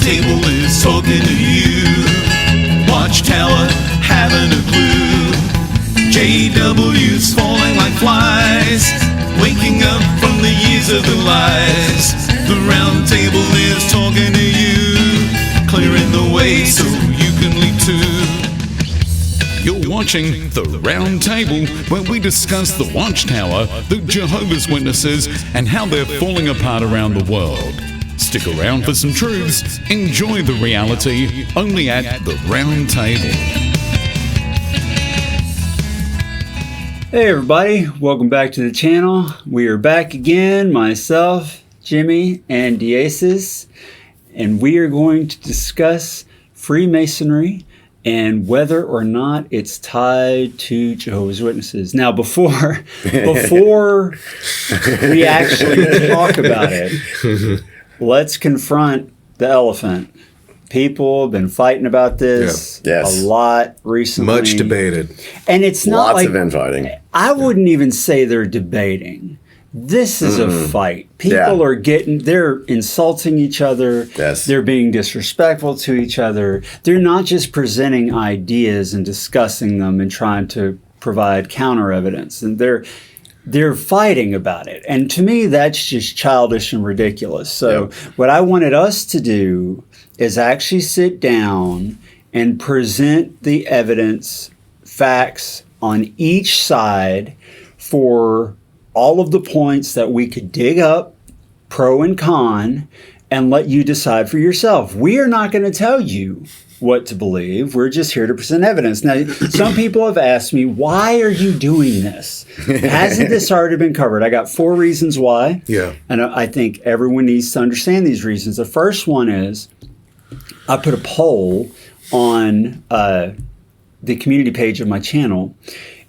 table is talking to you. Watchtower, haven't a clue. JW's falling like flies, waking up from the years of the lies. The round table is talking to you, clearing the way so you can leap too. You're watching The Round Table, where we discuss the Watchtower, the Jehovah's Witnesses, and how they're falling apart around the world. Stick around for some truths. Enjoy the reality, only at The Round Table. Hey everybody, welcome back to the channel. We are back again, myself, Jimmy, and Diasis, and we are going to discuss Freemasonry and whether or not it's tied to Jehovah's Witnesses. Now, before we actually talk about it, let's confront the elephant. People have been fighting about this a lot recently. Much debated. And it's not lots of infighting. I wouldn't even say they're debating. This is a fight. People are they're insulting each other. Yes. They're being disrespectful to each other. They're not just presenting ideas and discussing them and trying to provide counter evidence. And they're fighting about it. And to me, that's just childish and ridiculous. So what I wanted us to do is actually sit down and present the evidence, facts on each side for all of the points that we could dig up, pro and con, and let you decide for yourself. We are not going to tell you what to believe. We're just here to present evidence. Now, some people have asked me, why are you doing this? Hasn't this already been covered? I got 4 reasons why. Yeah. And I think everyone needs to understand these reasons. The first one is, I put a poll on the community page of my channel,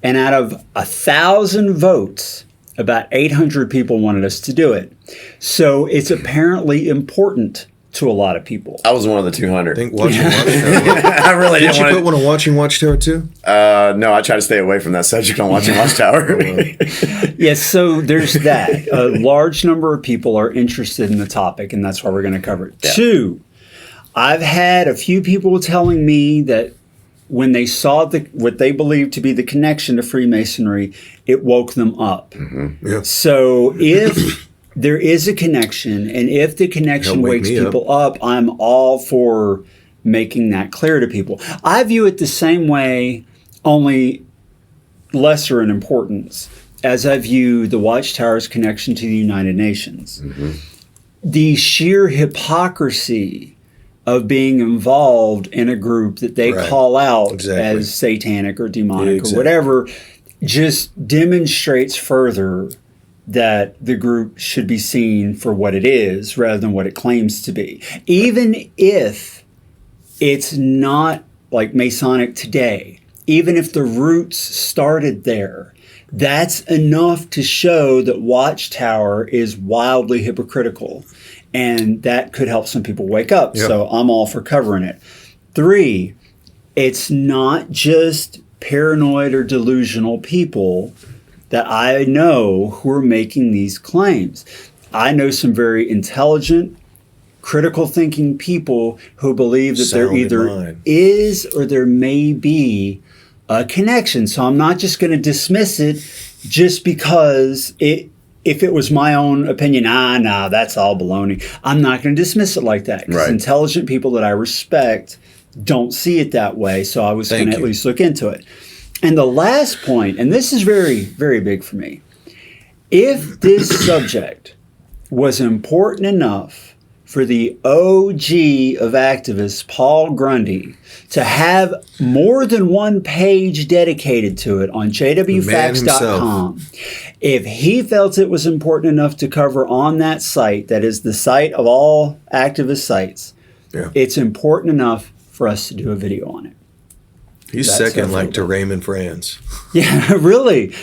and out of 1,000 votes, about 800 people wanted us to do it. So it's apparently important to a lot of people. I was one of the 200. I think watching Watchtower. I really Did you put one on watching Watchtower too? No, I try to stay away from that subject on watching Watchtower. Yes, so there's that. A large number of people are interested in the topic, and that's why we're going to cover it. Yeah. 2, I've had a few people telling me that when they saw what they believed to be the connection to Freemasonry, it woke them up. Yeah. So if there is a connection, and if the connection wakes people up, I'm all for making that clear to people. I view it the same way, only lesser in importance, as I view the Watchtower's connection to the United Nations. The sheer hypocrisy of being involved in a group that they call out as satanic or demonic or whatever, just demonstrates further that the group should be seen for what it is rather than what it claims to be. Even if it's not like Masonic today, even if the roots started there, that's enough to show that Watchtower is wildly hypocritical. And that could help some people wake up. Yep. So I'm all for covering it. 3, it's not just paranoid or delusional people that I know who are making these claims. I know some very intelligent, critical thinking people who believe that there either is or there may be a connection. So I'm not just going to dismiss it just because if it was my own opinion, that's all baloney. I'm not going to dismiss it like that. Because intelligent people that I respect don't see it that way. So I was going to at least look into it. And the last point, and this is very, very big for me. If this subject was important enough for the OG of activists, Paul Grundy, to have more than one page dedicated to it on jwfacts.com, if he felt it was important enough to cover on that site, that is the site of all activist sites, it's important enough for us to do a video on it. He's second like to Raymond Franz. Yeah, really.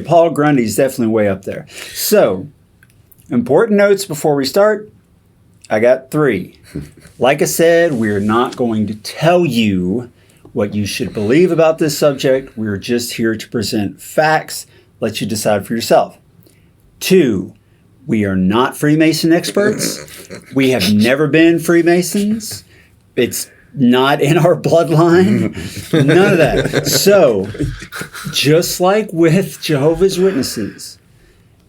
Paul Grundy's definitely way up there. So, important notes before we start. I got 3. Like I said, we're not going to tell you what you should believe about this subject. We're just here to present facts, let you decide for yourself. 2, We are not Freemason experts. We have never been Freemasons. It's not in our bloodline. None of that. So, just like with Jehovah's Witnesses,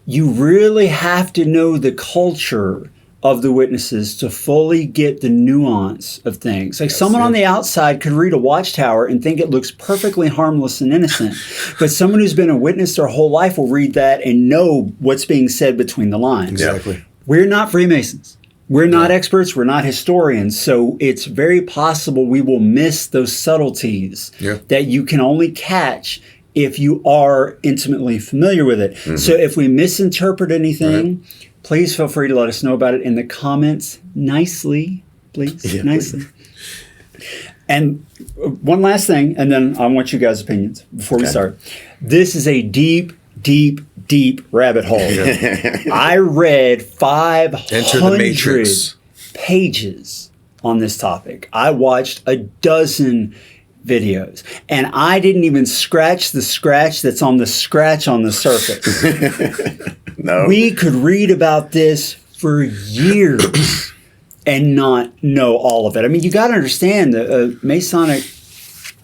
you really have to know the culture of the witnesses to fully get the nuance of things. Like someone on the outside could read a Watchtower and think it looks perfectly harmless and innocent. But someone who's been a witness their whole life will read that and know what's being said between the lines. Exactly. We're not Freemasons. We're not experts. We're not historians. So it's very possible we will miss those subtleties that you can only catch if you are intimately familiar with it. So if we misinterpret anything, please feel free to let us know about it in the comments nicely, please, nicely. And one last thing, and then I want you guys' opinions before we start. This is a deep, deep, deep rabbit hole. I read 500 pages on this topic. I watched a dozen videos, and I didn't even scratch the scratch that's on the scratch on the surface. No. We could read about this for years and not know all of it. I mean, you got to understand the Masonic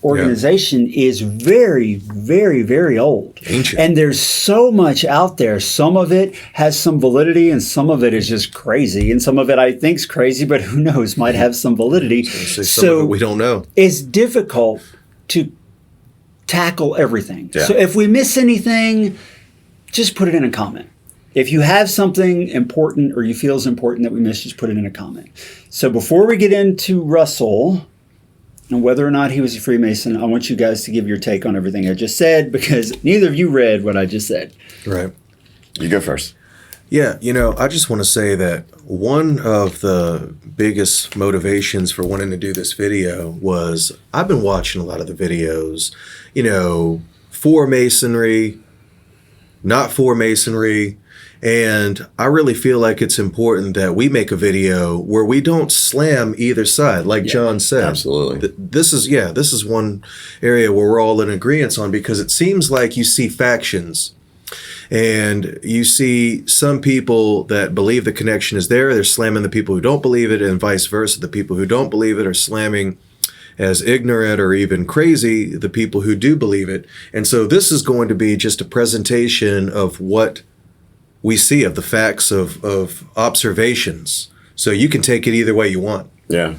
organization is very, very, very old. Ancient. And there's so much out there. Some of it has some validity and some of it is just crazy. And some of it I think is crazy, but who knows, might have some validity. Some of it we don't know. It's difficult to tackle everything. Yeah. So if we miss anything, just put it in a comment. If you have something important or you feel is important that we missed, just put it in a comment. So before we get into Russell and whether or not he was a Freemason, I want you guys to give your take on everything I just said because neither of you read what I just said. Right. You go first. Yeah, I just want to say that one of the biggest motivations for wanting to do this video was I've been watching a lot of the videos, for Masonry, not for Masonry, and I really feel like it's important that we make a video where we don't slam either side, like John said. Absolutely. This is one area where we're all in agreement on because it seems like you see factions. And you see some people that believe the connection is there, they're slamming the people who don't believe it, and vice versa. The people who don't believe it are slamming as ignorant or even crazy the people who do believe it. And so this is going to be just a presentation of what we see, of the facts of observations. So you can take it either way you want. Yeah.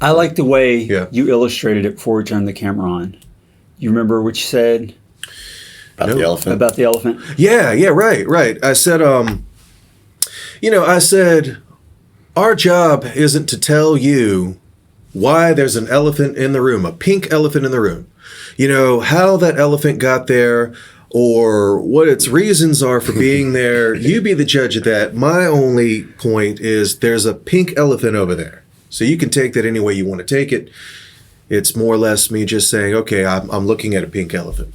I like the way you illustrated it before we turned the camera on. You remember what you said? About the elephant? About the elephant? Yeah, right. I said, I said, our job isn't to tell you why there's an elephant in the room, a pink elephant in the room. How that elephant got there or what its reasons are for being there. You be the judge of that. My only point is there's a pink elephant over there. So you can take that any way you want to take it. It's more or less me just saying, okay, I'm looking at a pink elephant.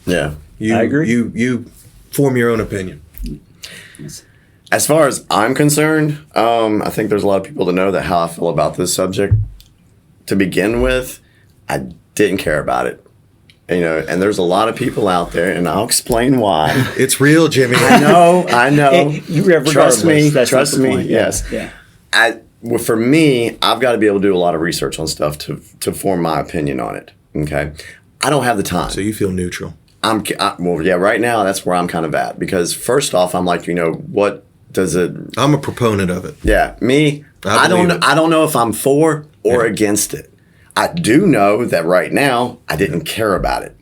Yeah. I agree. You form your own opinion. As far as I'm concerned, I think there's a lot of people that know that how I feel about this subject. To begin with, I didn't care about it. And there's a lot of people out there, and I'll explain why. It's real, Jimmy. I know. Trust me. Trust me. Yes. Yeah. For me, I've got to be able to do a lot of research on stuff to form my opinion on it. Okay. I don't have the time. So you feel neutral. Right now that's where I'm kind of at because first off, I'm like, what does it? I'm a proponent of it. Yeah, me. I don't know if I'm for or against it. I do know that right now I didn't care about it.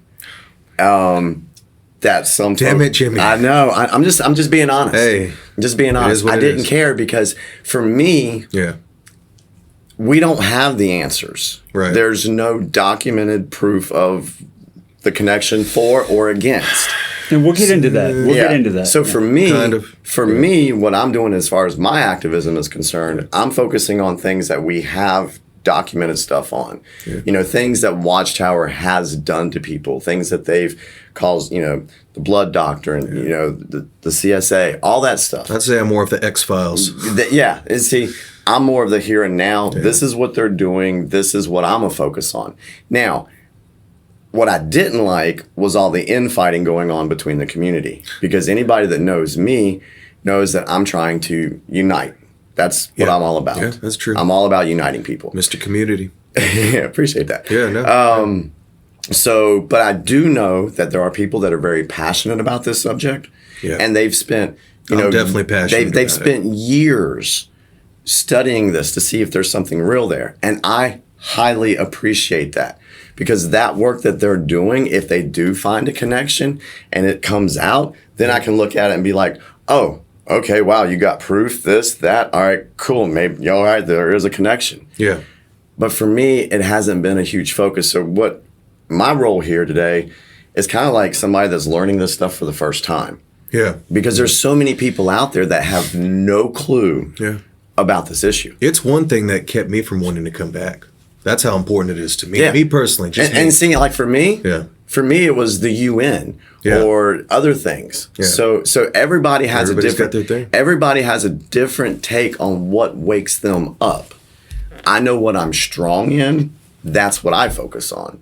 That's some. Damn it, Jimmy. I know. I'm just being honest. Hey, I'm just being honest. I didn't care because for me, we don't have the answers. Right. There's no documented proof of the connection for or against. And we'll get into that. We'll get into that. So for me, what I'm doing as far as my activism is concerned, I'm focusing on things that we have documented stuff on. Yeah. Things that Watchtower has done to people, things that they've caused, the blood doctrine, the CSA, all that stuff. I'd say I'm more of the X-Files. I'm more of the here and now. Yeah. This is what they're doing. This is what I'm going to focus on. Now, what I didn't like was all the infighting going on between the community. Because anybody that knows me, knows that I'm trying to unite. That's what I'm all about. Yeah, that's true. I'm all about uniting people. Mr. Community. Yeah, appreciate that. Yeah, no. So, but I do know that there are people that are very passionate about this subject, and they've spent, I'm definitely passionate. They've spent years studying this to see if there's something real there, and I highly appreciate that, because that work that they're doing, if they do find a connection and it comes out, then I can look at it and be like, oh, okay, wow, you got proof, this, that, all right, cool, maybe, all right, there is a connection. Yeah. But for me, it hasn't been a huge focus. So what my role here today is kind of like somebody that's learning this stuff for the first time. Yeah. Because there's so many people out there that have no clue about this issue. It's one thing that kept me from wanting to come back. That's how important it is to me. Yeah. Me personally. And seeing it, like for me, for me, it was the UN or other things. Yeah. So everybody has Everybody's got their thing. Everybody has a different take on what wakes them up. I know what I'm strong in. That's what I focus on.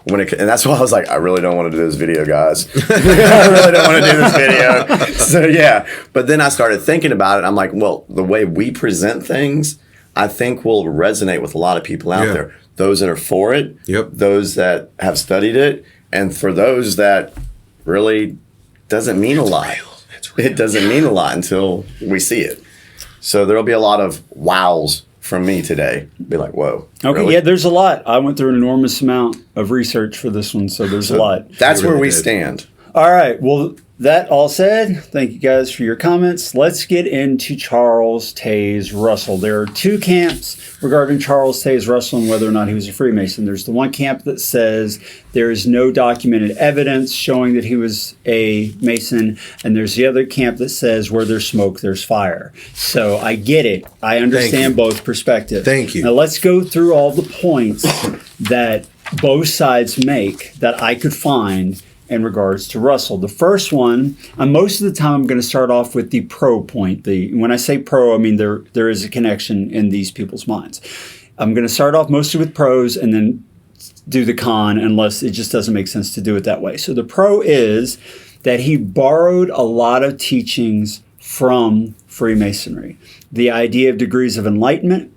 And that's why I was like, I really don't want to do this video, guys. I really don't want to do this video. So yeah. But then I started thinking about it. I'm like, well, the way we present things, I think will resonate with a lot of people out there. Those that are for it, those that have studied it, and for those that really doesn't mean a lot. It doesn't mean a lot until we see it. So there'll be a lot of wows from me today. Be like, whoa. Okay, really? yeah, there's a lot. I went through an enormous amount of research for this one, so there's a lot. That's where we stand. All right, well, that all said, thank you guys for your comments. Let's get into Charles Taze Russell. There are two camps regarding Charles Taze Russell and whether or not he was a Freemason. There's the one camp that says there is no documented evidence showing that he was a Mason, and there's the other camp that says where there's smoke, there's fire. So I get it. I understand both perspectives. Thank you. Now let's go through all the points that both sides make that I could find in regards to Russell. The first one, most of the time I'm going to start off with the pro point. When I say pro, I mean there is a connection in these people's minds. I'm going to start off mostly with pros and then do the con, unless it just doesn't make sense to do it that way. So the pro is that he borrowed a lot of teachings from Freemasonry. The idea of degrees of enlightenment,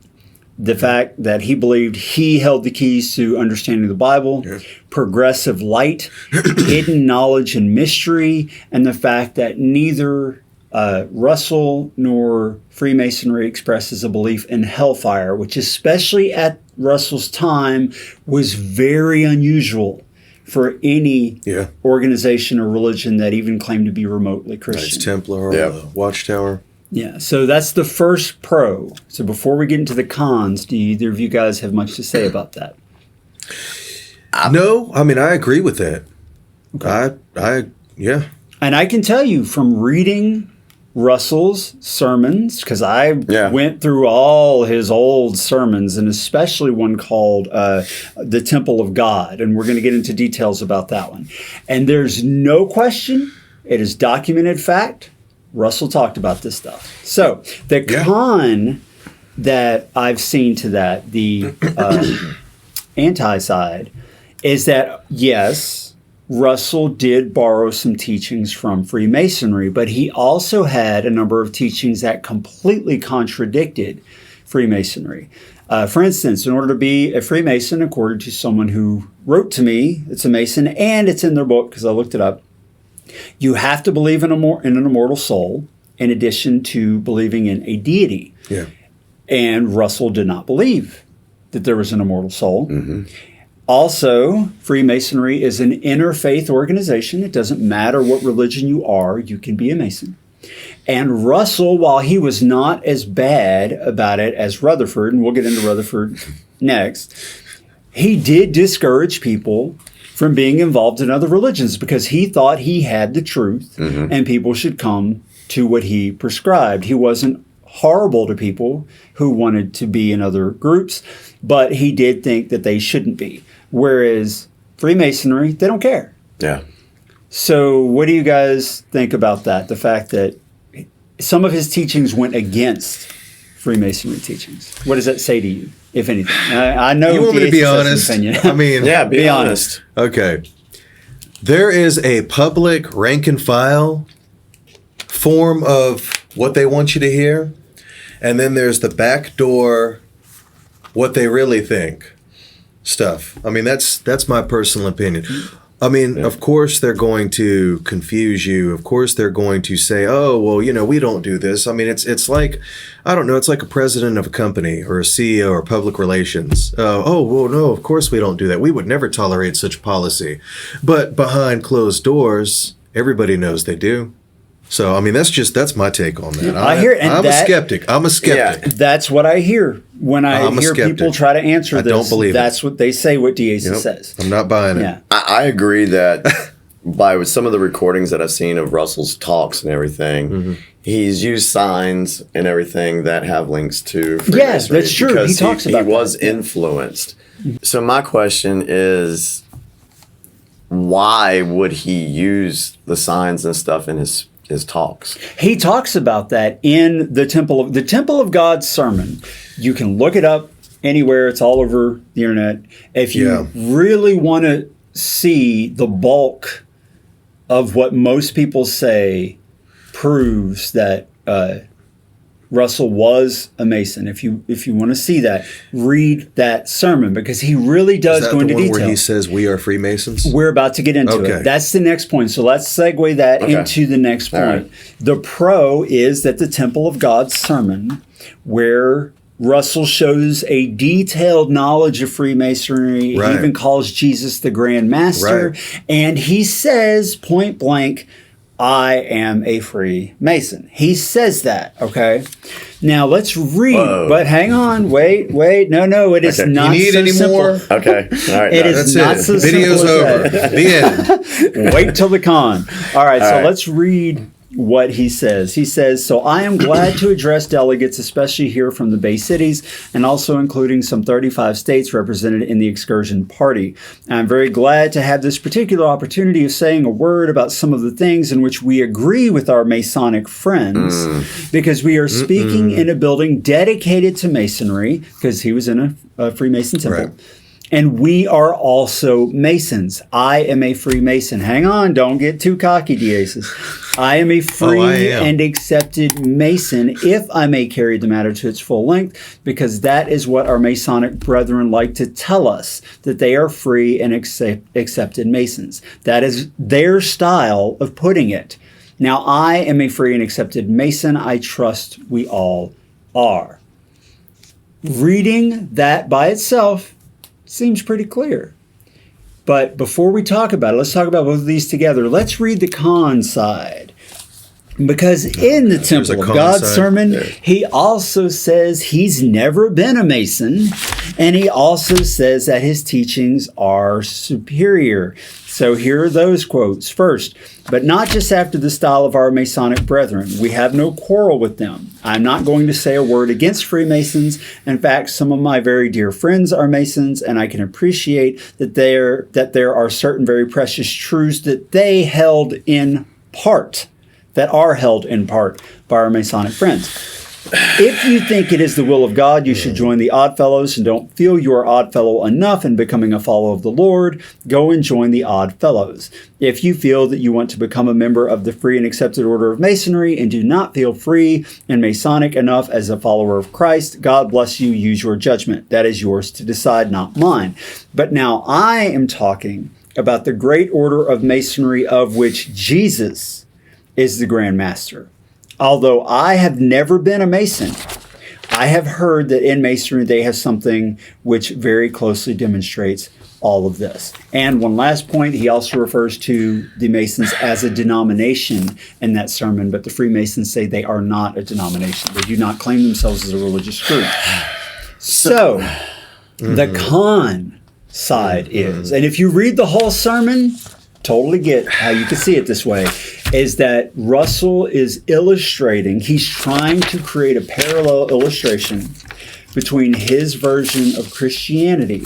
the fact that he believed he held the keys to understanding the Bible, progressive light, hidden knowledge and mystery, and the fact that neither Russell nor Freemasonry expresses a belief in hellfire, which especially at Russell's time was very unusual for any organization or religion that even claimed to be remotely Christian. Knights Templar, Watchtower. Yeah, so that's the first pro. So before we get into the cons, do either of you guys have much to say about that? No, I mean, I agree with that. Okay. Yeah. And I can tell you from reading Russell's sermons, because I went through all his old sermons, and especially one called The Temple of God, and we're going to get into details about that one. And there's no question, it is documented fact, Russell talked about this stuff. So the con that I've seen to that, the anti-side, is that, yes, Russell did borrow some teachings from Freemasonry, but he also had a number of teachings that completely contradicted Freemasonry. For instance, in order to be a Freemason, according to someone who wrote to me, it's a Mason, and it's in their book because I looked it up, you have to believe in an immortal soul in addition to believing in a deity. Yeah. And Russell did not believe that there was an immortal soul. Mm-hmm. Also, Freemasonry is an interfaith organization. It doesn't matter what religion you are, you can be a Mason. And Russell, while he was not as bad about it as Rutherford, and we'll get into Rutherford next, he did discourage people from being involved in other religions because he thought he had the truth and people should come to what he prescribed. He wasn't horrible to people who wanted to be in other groups, but he did think that they shouldn't be. Whereas Freemasonry, they don't care. Yeah. So what do you guys think about that? The fact that some of his teachings went against Freemasonry teachings. What does that say to you, if anything? I know you want me to be honest. I mean, be honest. Okay. There is a public rank and file form of what they want you to hear, and then there's the back door, what they really think stuff. I mean, that's my personal opinion. I mean, of course they're going to confuse you. Of course they're going to say, "Oh, well, we don't do this." I mean, it's like, I don't know, it's like a president of a company or a CEO or public relations. Oh, well, no, of course we don't do that. We would never tolerate such policy. But behind closed doors, everybody knows they do. So, I mean, that's my take on that. I hear, and I'm a skeptic. I'm a skeptic. That's what I hear when I hear people try to answer this. I don't believe that's what they say, what DeAsa says. I'm not buying it. I agree that by some of the recordings that I've seen of Russell's talks and everything, he's used signs and everything that have links to Freemasonry. Yes, that's true. He talks about he was influenced. So my question is, why would he use the signs and stuff in his talks? He talks about that in the Temple of God sermon. You can look it up anywhere. It's all over the internet. If you really want to see the bulk of what most people say proves that Russell was a Mason. If you want to see that, read that sermon, because he really does go into detail. Where he says we are Freemasons? We're about to get into it. That's the next point. So let's segue that into the next point. Right. The pro is that the Temple of God sermon, where Russell shows a detailed knowledge of Freemasonry, he even calls Jesus the Grand Master, and he says point blank, I am a Freemason. He says that, okay? Now let's read, but hang on, wait, no, it is not you need so any simple. more? Okay, all right. It is not so Video's simple. Video's over. The end. Wait till the con. All right, let's read what he says. He says, "So I am glad to address delegates, especially here from the Bay Cities, and also including some 35 states represented in the excursion party. I'm very glad to have this particular opportunity of saying a word about some of the things in which we agree with our Masonic friends, because we are speaking in a building dedicated to Masonry," because he was in a Freemason temple. "And we are also Masons. I am a Freemason." Hang on, don't get too cocky, DeAces. "I am a free and accepted Mason, if I may carry the matter to its full length, because that is what our Masonic brethren like to tell us, that they are free and accepted Masons. That is their style of putting it. Now, I am a free and accepted Mason. I trust we all are." Reading that by itself seems pretty clear. But before we talk about it, let's talk about both of these together. Let's read the con side. Because in the Temple of God sermon, he also says he's never been a Mason, and he also says that his teachings are superior. So here are those quotes. First, "But not just after the style of our Masonic brethren. We have no quarrel with them. I'm not going to say a word against Freemasons. In fact, some of my very dear friends are Masons, and I can appreciate that there are certain very precious truths that they held in part, that are held in part by our Masonic friends. If you think it is the will of God, you should join the Oddfellows, and don't feel you are Oddfellow enough in becoming a follower of the Lord, go and join the Oddfellows. If you feel that you want to become a member of the Free and Accepted Order of Masonry and do not feel free and Masonic enough as a follower of Christ, God bless you, use your judgment. That is yours to decide, not mine. But now I am talking about the great order of Masonry of which Jesus is the Grand Master. Although I have never been a Mason, I have heard that in Masonry they have something which very closely demonstrates all of this." And one last point, he also refers to the Masons as a denomination in that sermon, but the Freemasons say they are not a denomination. They do not claim themselves as a religious group. So, the con side is, and if you read the whole sermon, totally get how you can see it this way, is that Russell is illustrating, he's trying to create a parallel illustration between his version of Christianity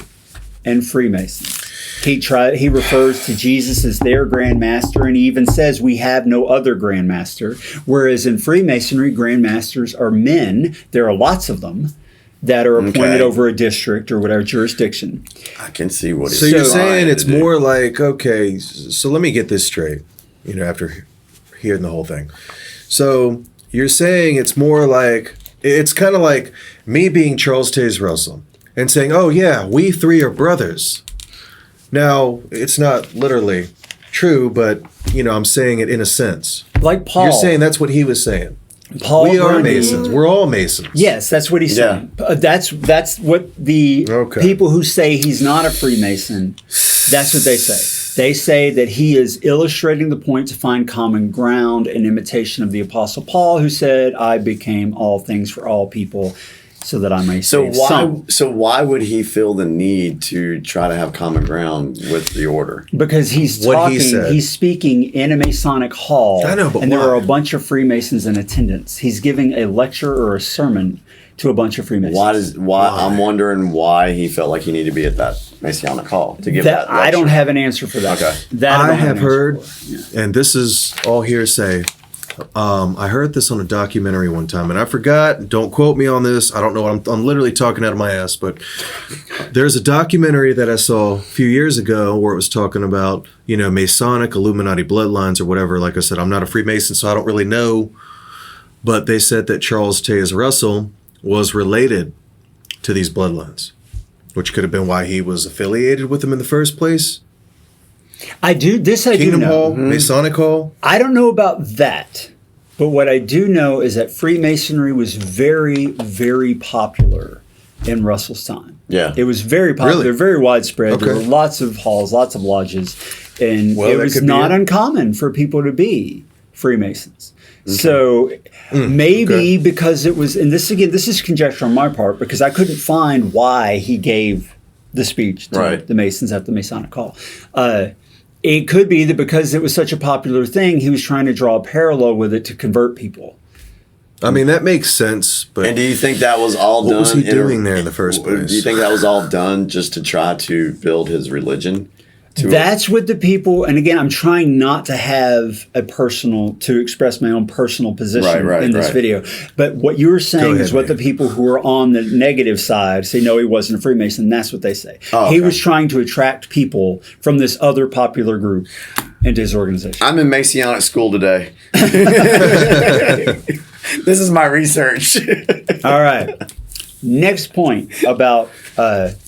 and Freemasons. He refers to Jesus as their Grand Master, and he even says we have no other Grand Master, whereas in Freemasonry, Grand Masters are men, there are lots of them, that are appointed over a district or whatever jurisdiction. I can see what he's saying. So you're saying it's more like, okay, so let me get this straight, after hearing the whole thing. So you're saying it's more like, it's kind of like me being Charles Taze Russell and saying, oh yeah, we three are brothers. Now, it's not literally true, but, I'm saying it in a sense. Like Paul. You're saying that's what he was saying. Paul we are Grundy. Masons. We're all Masons. Yes, that's what he's saying. That's what the people who say he's not a Freemason, that's what they say. They say that he is illustrating the point to find common ground in imitation of the Apostle Paul, who said, I became all things for all people so that I may save some. So why would he feel the need to try to have common ground with the order? Because he's he's speaking in a Masonic hall, I know, but and there are a bunch of Freemasons in attendance. He's giving a lecture or a sermon to a bunch of Freemasons. Why? I'm wondering why he felt like he needed to be at that Masonic hall to give that lecture. I don't have an answer for that. Okay. That I have heard, and this is all hearsay, I heard this on a documentary one time, and I forgot, don't quote me on this, I don't know what I'm literally talking out of my ass, but there's a documentary that I saw a few years ago where it was talking about, Masonic, Illuminati bloodlines or whatever. Like I said, I'm not a Freemason, so I don't really know, but they said that Charles Taze Russell was related to these bloodlines, which could have been why he was affiliated with them in the first place. I do know. Kingdom Hall, Masonic Hall. I don't know about that, but what I do know is that Freemasonry was very, very popular in Russell's time. Yeah. It was very popular, Really? very widespread. Okay. There were lots of halls, lots of lodges, and Well, it that was could be not it. uncommon for people to be Freemasons. So maybe because it was, and this is conjecture on my part, because I couldn't find why he gave the speech to the Masons at the Masonic Hall. It could be that because it was such a popular thing, he was trying to draw a parallel with it to convert people. I mean, that makes sense, but And do you think that was all done? what was he doing there in the first place? Do you think that was all done just to try to build his religion? That's what the people, and again, I'm trying not to to express my own personal position in this video. But what you were saying is what the people who are on the negative side say, no, he wasn't a Freemason. That's what they say. He was trying to attract people from this other popular group into his organization. I'm in Masonic school today. This is my research. All right. Next point about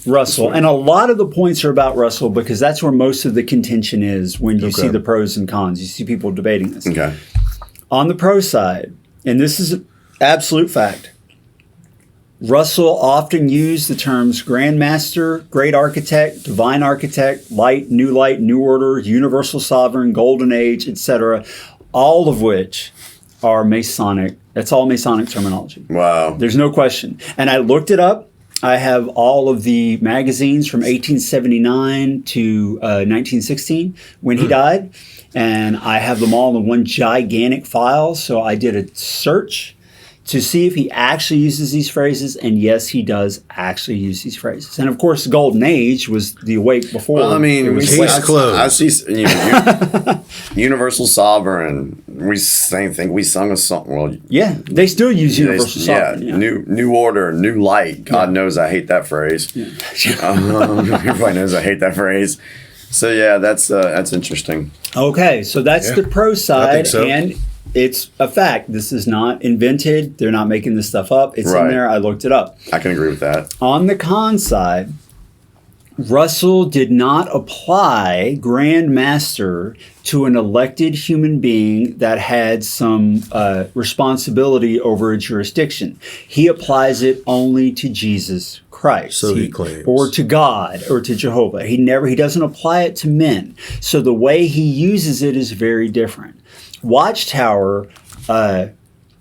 Russell, and a lot of the points are about Russell because that's where most of the contention is when you see the pros and cons. You see people debating this. Okay. On the pro side, and this is an absolute fact, Russell often used the terms Grand Master, Great Architect, Divine Architect, Light, New Order, Universal Sovereign, Golden Age, etc., all of which are Masonic. That's all Masonic terminology. Wow. There's no question. And I looked it up. I have all of the magazines from 1879 to 1916 when he died. And I have them all in one gigantic file. So I did a search to see if he actually uses these phrases. And yes, he does actually use these phrases. And of course, the Golden Age was the awake before. Well, I mean, closed. I see Universal Sovereign. Same thing. We sung a song. Well, yeah, they still use Universal Sovereign. Yeah, New Order, New Light. God knows I hate that phrase. Yeah. Everybody knows I hate that phrase. So yeah, that's interesting. Okay, so that's the pro side, so. and it's a fact. This is not invented. They're not making this stuff up. It's in there. I looked it up. I can agree with that. On the con side, Russell did not apply Grand Master to an elected human being that had some responsibility over a jurisdiction. He applies it only to Jesus Christ. So he claims. Or to God or to Jehovah. He doesn't apply it to men. So the way he uses it is very different. Watchtower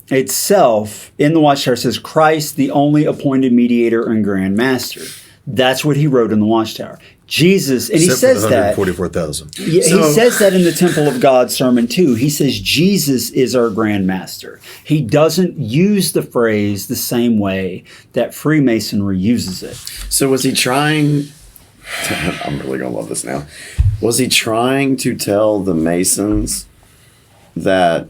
itself, in the Watchtower, says Christ, the only appointed mediator and Grand Master. That's what he wrote in the Watchtower. Jesus, and he says that. 144,000. Yeah, he says that in the Temple of God sermon too. He says Jesus is our Grand Master. He doesn't use the phrase the same way that Freemasonry uses it. So was he trying? I'm really gonna love this now. Was he trying to tell the Masons that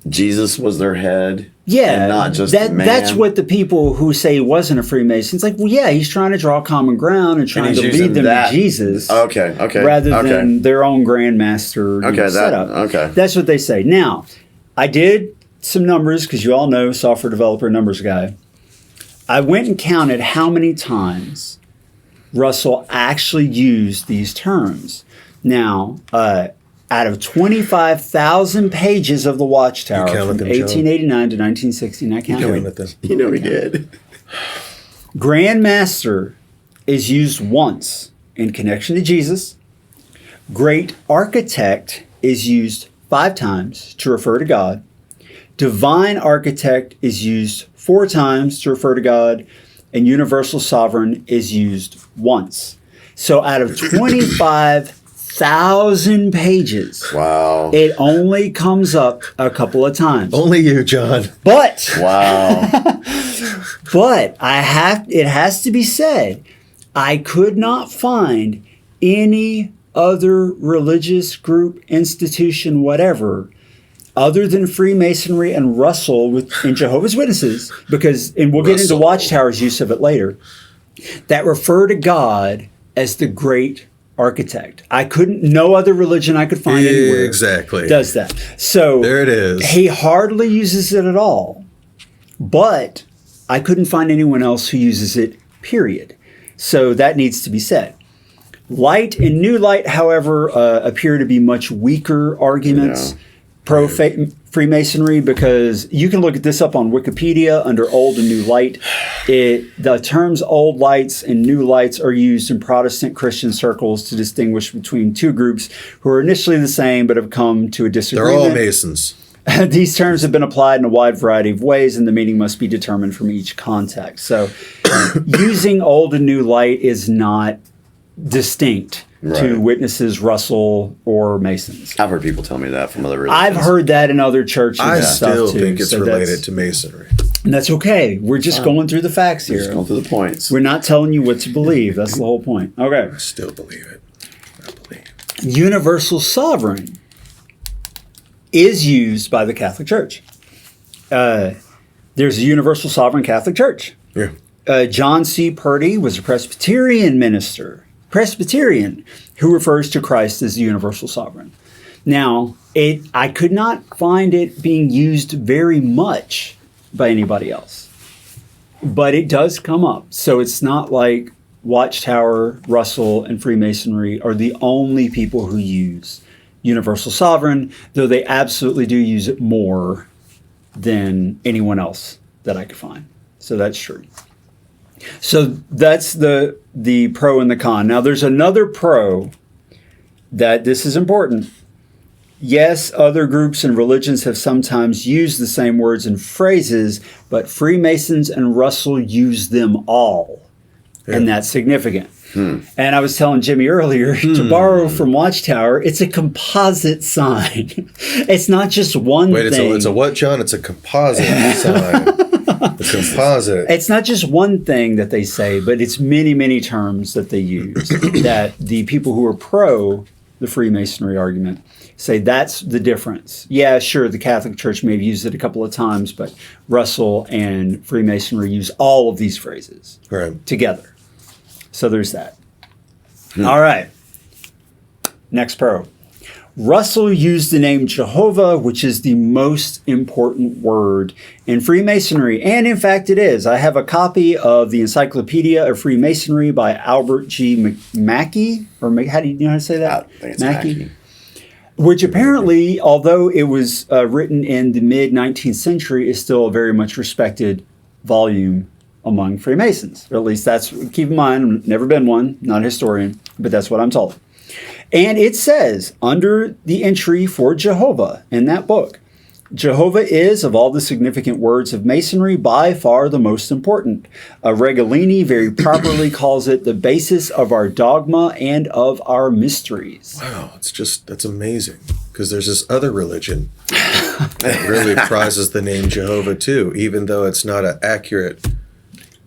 Jesus was their head? Yeah, and not just man? That's what the people who say he wasn't a Freemason. It's like, well, yeah, he's trying to draw common ground and trying to lead them to Jesus. Okay. Rather than their own Grand Master setup. Okay. That's what they say. Now, I did some numbers because you all know software developer numbers guy. I went and counted how many times Russell actually used these terms. Now, out of 25,000 pages of the Watchtower from 1889 to 1916, I counted them. You know he did. Grand Master is used once in connection to Jesus. Great Architect is used 5 times to refer to God. Divine Architect is used 4 times to refer to God. And Universal Sovereign is used once. So out of 25,000 pages, wow, it only comes up a couple of times. Only you, John. But wow. but it has to be said, I could not find any other religious group, institution, whatever, other than Freemasonry and Russell and Jehovah's Witnesses, and we'll get into Watchtower's use of it later, that refer to God as the Great Architect. No other religion I could find anywhere does that. So there it is. He hardly uses it at all, but I couldn't find anyone else who uses it, period. So that needs to be said. Light and New Light, however, appear to be much weaker arguments pro Freemasonry, because you can look at this up on Wikipedia under Old and New Light. The terms Old Lights and New Lights are used in Protestant Christian circles to distinguish between two groups who are initially the same but have come to a disagreement. They're all Masons. These terms have been applied in a wide variety of ways, and the meaning must be determined from each context. So using Old and New Light is not distinct to witnesses, Russell, or Masons. I've heard people tell me that from other religions. I've heard that in other churches. I and still stuff too, think it's related to Masonry. And that's okay. We're just going through the facts here. Just going through the points. We're not telling you what to believe. That's the whole point. Okay. I still believe it. Universal Sovereign is used by the Catholic Church. There's a Universal Sovereign Catholic Church. Yeah. John C. Purdy was a Presbyterian minister, who refers to Christ as the Universal Sovereign. Now, I could not find it being used very much by anybody else, but it does come up. So it's not like Watchtower, Russell, and Freemasonry are the only people who use Universal Sovereign, though they absolutely do use it more than anyone else that I could find. So that's true. So that's the pro and the con. Now there's another pro that this is important. Yes, other groups and religions have sometimes used the same words and phrases, but Freemasons and Russell use them all. Yeah. And that's significant. And I was telling Jimmy earlier, to borrow from Watchtower, it's a composite sign. It's not just one thing. It's a what, John? It's a composite sign. It's composite. It's not just one thing that they say, but it's many, many terms that they use that the people who are pro the Freemasonry argument say that's the difference. Yeah, sure, the Catholic Church may have used it a couple of times, but Russell and Freemasonry use all of these phrases together. So there's that. All right. Next pro. Russell used the name Jehovah, which is the most important word in Freemasonry. And in fact, it is. I have a copy of the Encyclopedia of Freemasonry by Albert G. Mackey. Or how do you know how to say that? I think it's Mackey. Which apparently, although it was written in the mid-19th century, is still a very much respected volume among Freemasons. Or at least that's, keep in mind, I've never been one, not a historian, but that's what I'm told. And it says, under the entry for Jehovah in that book, Jehovah is, of all the significant words of Masonry, by far the most important. Regolini very properly calls it the basis of our dogma and of our mysteries. Wow, that's amazing. Because there's this other religion that really prizes the name Jehovah too, even though it's not an accurate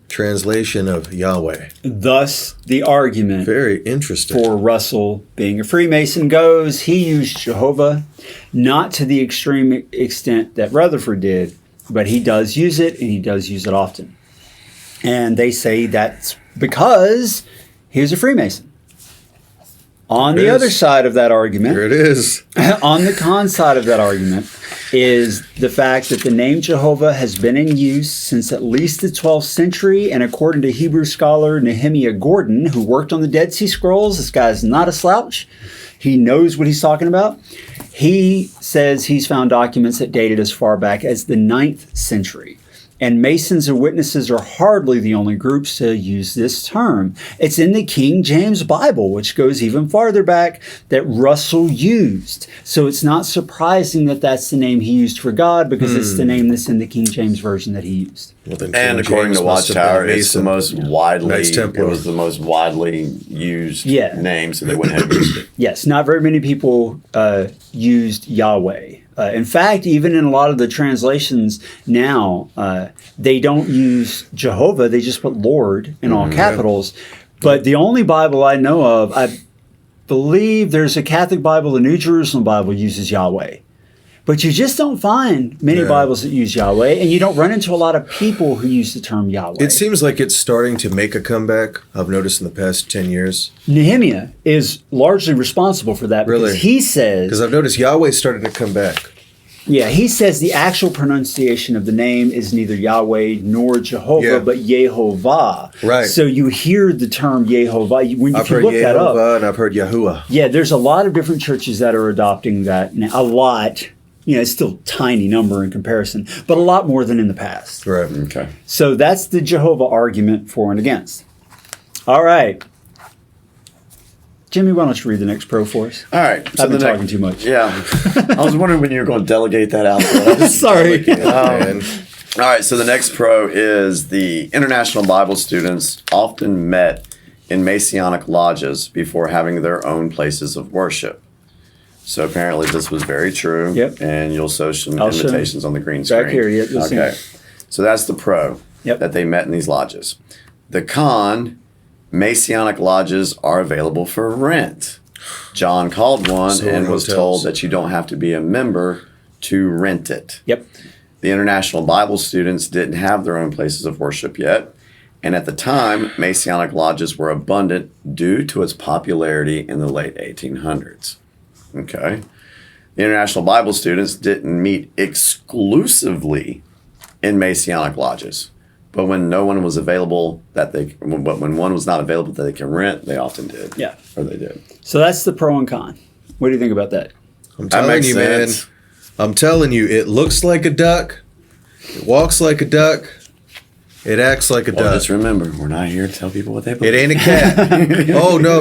translation of Yahweh. Thus, the argument very interesting for Russell being a Freemason goes, he used Jehovah, not to the extreme extent that Rutherford did, but he does use it, and he does use it often. And they say that's because he was a Freemason. On the other side of that argument, Here it is. on the con side of that argument, is the fact that the name Jehovah has been in use since at least the 12th century, and according to Hebrew scholar Nehemiah Gordon, who worked on the Dead Sea Scrolls, this guy's not a slouch. He knows what he's talking about. He says he's found documents that dated as far back as the 9th century. And Masons and witnesses are hardly the only groups to use this term. It's in the King James Bible, which goes even farther back, that Russell used. So it's not surprising that that's the name he used for God, because it's the name that's in the King James Version that he used. Well, then And King according James to must have Watchtower, been it's the Mason. most widely, Knights it Templar. was the most widely used name, so they wouldn't have used it. Yes, not very many people used Yahweh. In fact, even in a lot of the translations now, they don't use Jehovah. They just put Lord in all capitals. But the only Bible I know of, I believe there's a Catholic Bible, the New Jerusalem Bible uses Yahweh. But you just don't find many Bibles that use Yahweh, and you don't run into a lot of people who use the term Yahweh. It seems like it's starting to make a comeback. I've noticed in the past 10 years. Nehemiah is largely responsible for that, because Really? he says... Because I've noticed Yahweh started to come back. Yeah, he says the actual pronunciation of the name is neither Yahweh nor Jehovah, but Jehovah. Right. So you hear the term Jehovah. When I've if you heard look that up, Jehovah and I've heard Yahuwah. yeah, there's a lot of different churches that are adopting that now. A lot. You know, it's still a tiny number in comparison, but a lot more than in the past. Right. Okay. So that's the Jehovah argument for and against. All right. Jimmy, why don't you read the next pro for us? All right. I've been talking too much. Yeah. I was wondering when you were going to delegate that out. Sorry. Man. All right, so the next pro is the International Bible students often met in Masonic lodges before having their own places of worship. So apparently this was very true. Yep. And you'll show some I'll show invitations on the green screen. Back here, you'll see. Okay. So that's the pro that they met in these lodges. The con, Masonic lodges are available for rent. John called one So and was hotels. told that you don't have to be a member to rent it. Yep. The International Bible students didn't have their own places of worship yet, and at the time, Masonic lodges were abundant due to its popularity in the late 1800s. Okay. The International Bible students didn't meet exclusively in Masonic lodges, but when no one was available when one was not available that they can rent, they often did. Yeah. Or they did. So that's the pro and con. What do you think about that? I'm That telling makes you, sense. man. I'm telling you, it looks like a duck. It walks like a duck. It acts like a Well, duck. just remember, we're not here to tell people what they believe. It ain't a cat. Oh, no.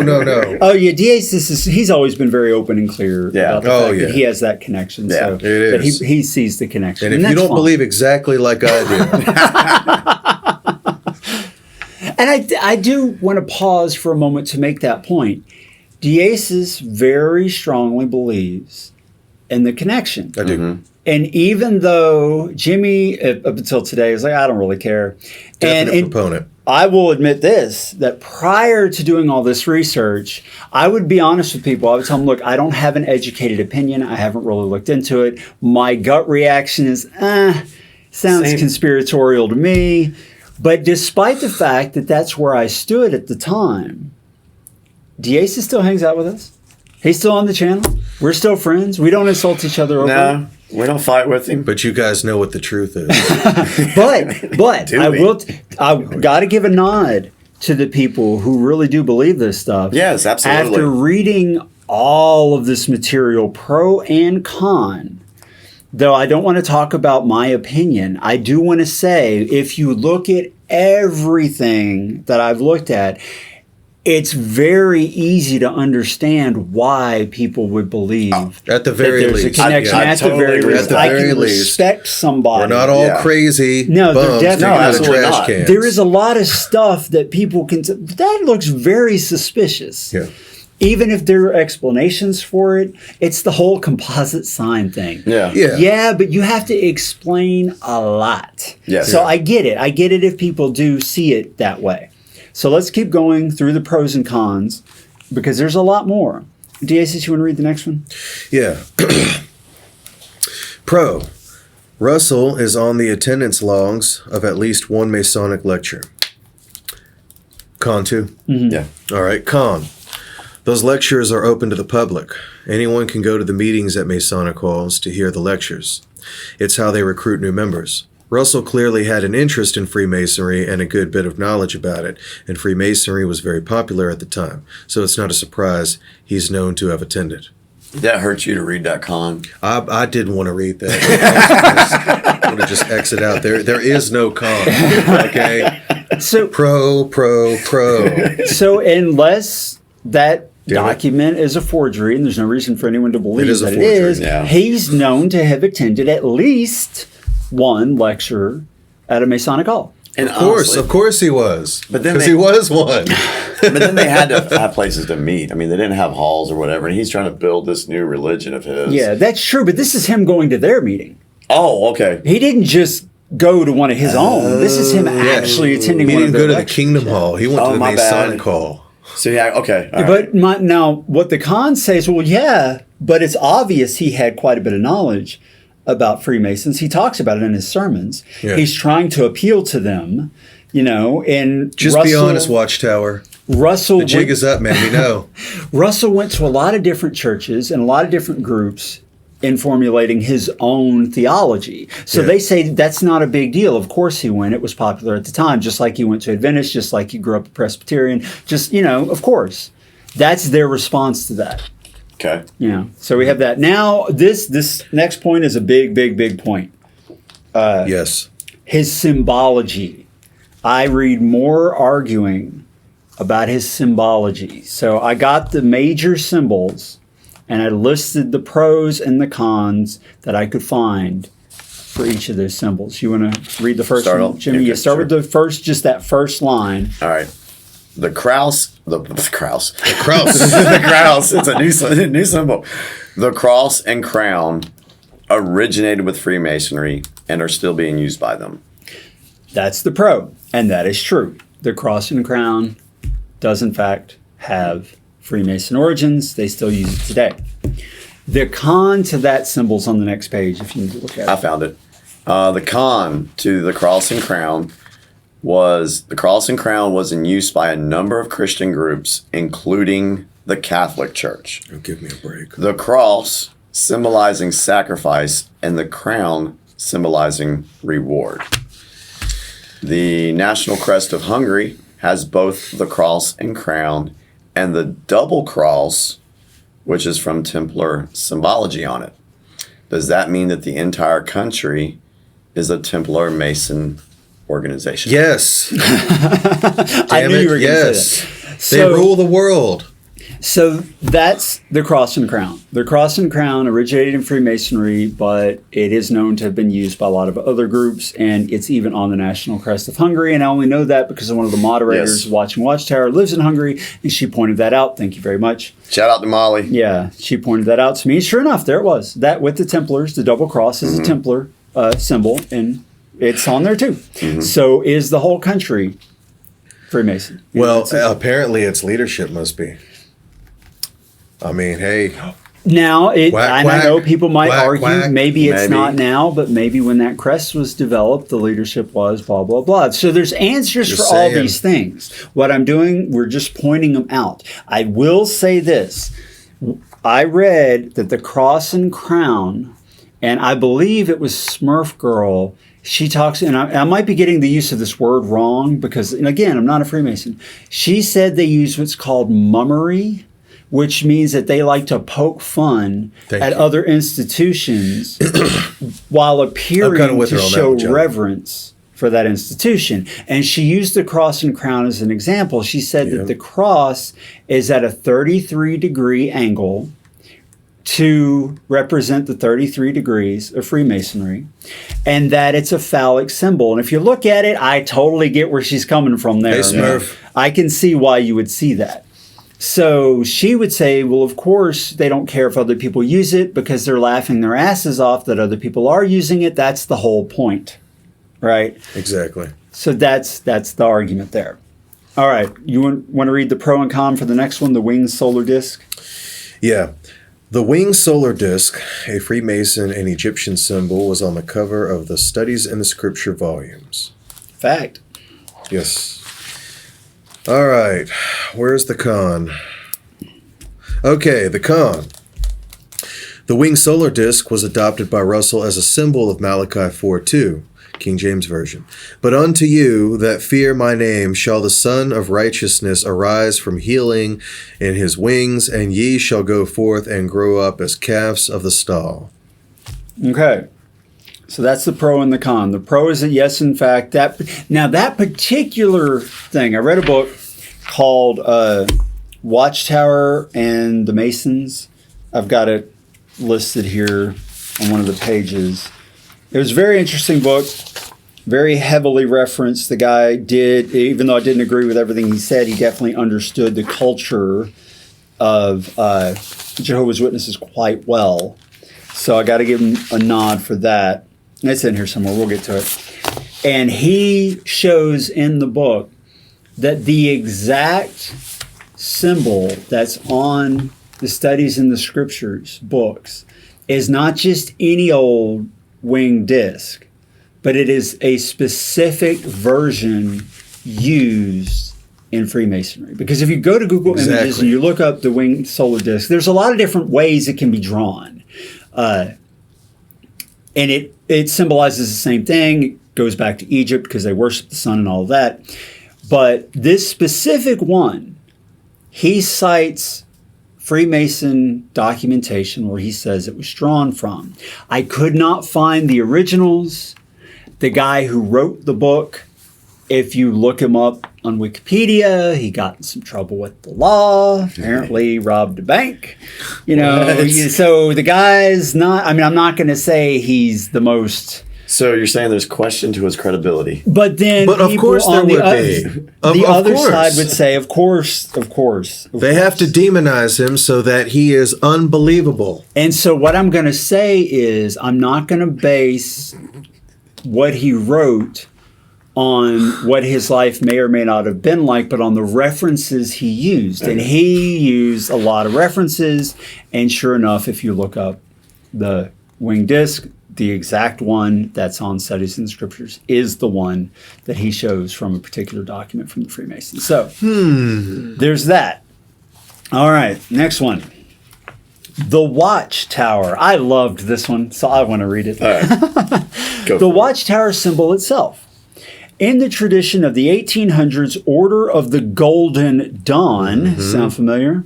Oh, yeah, he's always been very open and clear about the fact that he has that connection. Yeah, so it is. That he sees the connection. And if you don't believe exactly like I do. And I do want to pause for a moment to make that point. Deasis very strongly believes in the connection. I do. Mm-hmm. And even though Jimmy, up until today, is like, I don't really care. Definite And proponent. I will admit this, that prior to doing all this research, I would be honest with people. I would tell them, look, I don't have an educated opinion. I haven't really looked into it. My gut reaction is, sounds conspiratorial to me. But despite the fact that that's where I stood at the time, Deasis still hangs out with us. He's still on the channel. We're still friends. We don't insult each other over it. No, we don't fight with him. But you guys know what the truth is. But I've got to give a nod to the people who really do believe this stuff. Yes, absolutely. After reading all of this material, pro and con, though I don't want to talk about my opinion, I do want to say, if you look at everything that I've looked at, it's very easy to understand why people would believe At the very that there's least. a connection. I At totally the very agree. least, At the I very can least. respect somebody. We're not all crazy. No, they're bums definitely taking out of absolutely trash not. cans. There is a lot of stuff that people can. That looks very suspicious. Yeah. Even if there are explanations for it, it's the whole composite sign thing. Yeah. Yeah. Yeah, but you have to explain a lot. Yes. So I get it. I get it if people do see it that way. So let's keep going through the pros and cons because there's a lot more. Deasis, you want to read the next one? Yeah. Pro. Russell is on the attendance logs of at least one Masonic lecture. Con 2? Yeah. All right. Con. Those lectures are open to the public. Anyone can go to the meetings at Masonic halls to hear the lectures. It's how they recruit new members. Russell clearly had an interest in Freemasonry and a good bit of knowledge about it, and Freemasonry was very popular at the time, so it's not a surprise he's known to have attended. Did that hurt you to read that con? I didn't want to read that. I want to just exit out. There is no con, okay? So Pro. So unless that document is a forgery, and there's no reason for anyone to believe that it is, he's known to have attended at least one lecture at a Masonic hall. And of course he was. But then because he was one. But then they had to have places to meet. I mean, they didn't have halls or whatever, and he's trying to build this new religion of his. Yeah, that's true, but this is him going to their meeting. Oh, okay. He didn't just go to one of his own. This is him actually attending one of their He didn't go to the lectures. Kingdom Hall. He went to the Masonic Hall. So yeah, okay. All But now, what the con says, well, yeah, but it's obvious he had quite a bit of knowledge about Freemasons. He talks about it in his sermons. Yeah. He's trying to appeal to them, and Just be honest, Watchtower. Russell The jig is up, man. We know. Russell went to a lot of different churches and a lot of different groups in formulating his own theology. So they say that's not a big deal. Of course he went. It was popular at the time, just like he went to Adventist, just like he grew up a Presbyterian. Just, of course. That's their response to that. Okay. So we have that. Now, this next point is a big point. Yes. His symbology. I read more arguing about his symbology. So I got the major symbols, and I listed the pros and the cons that I could find for each of those symbols. You want to read the first one, Jimmy? Okay, You start with the first, just that first line. All right. The Kraus. The Kraus. The Kraus. It's a new symbol. The cross and crown originated with Freemasonry and are still being used by them. That's the pro, and that is true. The cross and crown does, in fact, have Freemason origins. They still use it today. The con to that symbol's on the next page, if you need to look at it. I found it. The con to the cross and crown was in use by a number of Christian groups, including the Catholic Church. Oh, give me a break. The cross symbolizing sacrifice and the crown symbolizing reward. The national crest of Hungary has both the cross and crown and the double cross, which is from Templar symbology on it. Does that mean that the entire country is a Templar Mason organization? Yes. I knew you were going to say that. They rule the world. So that's the cross and crown. The cross and crown originated in Freemasonry, but it is known to have been used by a lot of other groups, and it's even on the national crest of Hungary. And I only know that because one of the moderators watching Watchtower lives in Hungary, and she pointed that out. Thank you very much. Shout out to Molly. Yeah, she pointed that out to me. Sure enough, there it was. That with the Templars, the double cross is a Templar symbol, and it's on there too. So is the whole country Freemason? Well, apparently its leadership must be. I mean, hey. Now, I know people might argue maybe it's not Maybe. now, but maybe when that crest was developed, the leadership was blah, blah, blah. So there's answers Just for all saying. these things. What I'm doing, we're just pointing them out. I will say this. I read that the cross and crown, and I believe it was Smurf Girl, she talks, and I might be getting the use of this word wrong because, and again, I'm not a Freemason. She said they use what's called mummery, which means that they like to poke fun at other institutions while appearing to show reverence for that institution. And she used the cross and crown as an example. She said that the cross is at a 33-degree angle to represent the 33 degrees of Freemasonry, and that it's a phallic symbol. And if you look at it, I totally get where she's coming from there. Hey, Smurf. I can see why you would see that. So she would say, well, of course, they don't care if other people use it because they're laughing their asses off that other people are using it. That's the whole point, right? Exactly. So that's the argument there. All right. You want to read the pro and con for the next one, the winged solar disk? Yeah. The winged solar disk, a Freemason and Egyptian symbol, was on the cover of the Studies in the Scripture volumes. Fact. Yes. All right. Where's the con? Okay, the con. The winged solar disk was adopted by Russell as a symbol of Malachi 4:2, King James Version. But unto you that fear my name shall the Son of Righteousness arise from healing in his wings, and ye shall go forth and grow up as calves of the stall. Okay. So that's the pro and the con. The pro is that, yes, in fact, that particular thing, I read a book called Watchtower and the Masons. I've got it listed here on one of the pages. It was a very interesting book, very heavily referenced. The guy did, even though I didn't agree with everything he said, he definitely understood the culture of Jehovah's Witnesses quite well. So I got to give him a nod for that. It's in here somewhere. We'll get to it. And he shows in the book that the exact symbol that's on the Studies in the Scriptures books is not just any old winged disc, but it is a specific version used in Freemasonry. Because if you go to Google Images and you look up the winged solar disc, there's a lot of different ways it can be drawn. And it symbolizes the same thing. It goes back to Egypt because they worship the sun and all of that. But this specific one, he cites Freemason documentation where he says it was drawn from. I could not find the originals. The guy who wrote the book, if you look him up on Wikipedia, he got in some trouble with the law, apparently robbed a bank. So the guy's not, I'm not going to say he's the most... So you're saying there's question to his credibility. But then of course there would be. The other side would say, of course. They have to demonize him so that he is unbelievable. And so what I'm going to say is I'm not going to base what he wrote on what his life may or may not have been like, but on the references he used. And he used a lot of references. And sure enough, if you look up the winged disc, the exact one that's on Studies in the Scriptures is the one that he shows from a particular document from the Freemasons. So there's that. All right, next one. The Watchtower. I loved this one, so I want to read it. All right. The Watchtower symbol itself. In the tradition of the 1800s Order of the Golden Dawn, sound familiar?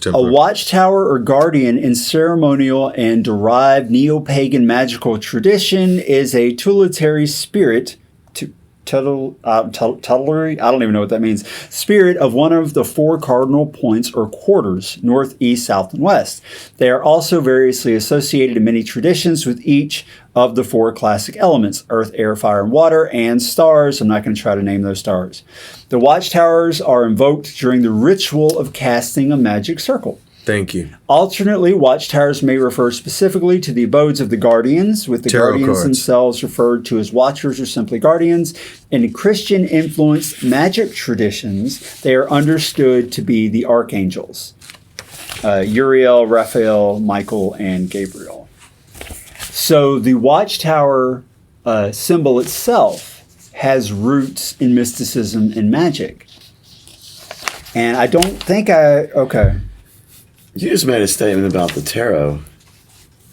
A watchtower or guardian in ceremonial and derived neo-pagan magical tradition is a tutelary spirit, tutelary, I don't even know what that means, spirit of one of the four cardinal points or quarters, north, east, south, and west. They are also variously associated in many traditions with each of the four classic elements, earth, air, fire, and water, and stars. I'm not going to try to name those stars. The watchtowers are invoked during the ritual of casting a magic circle. Thank you. Alternately, watchtowers may refer specifically to the abodes of the guardians, with the guardians themselves referred to as watchers or simply guardians. In Christian-influenced magic traditions, they are understood to be the archangels, Uriel, Raphael, Michael, and Gabriel. So the watchtower symbol itself has roots in mysticism and magic. And I don't think okay. You just made a statement about the tarot.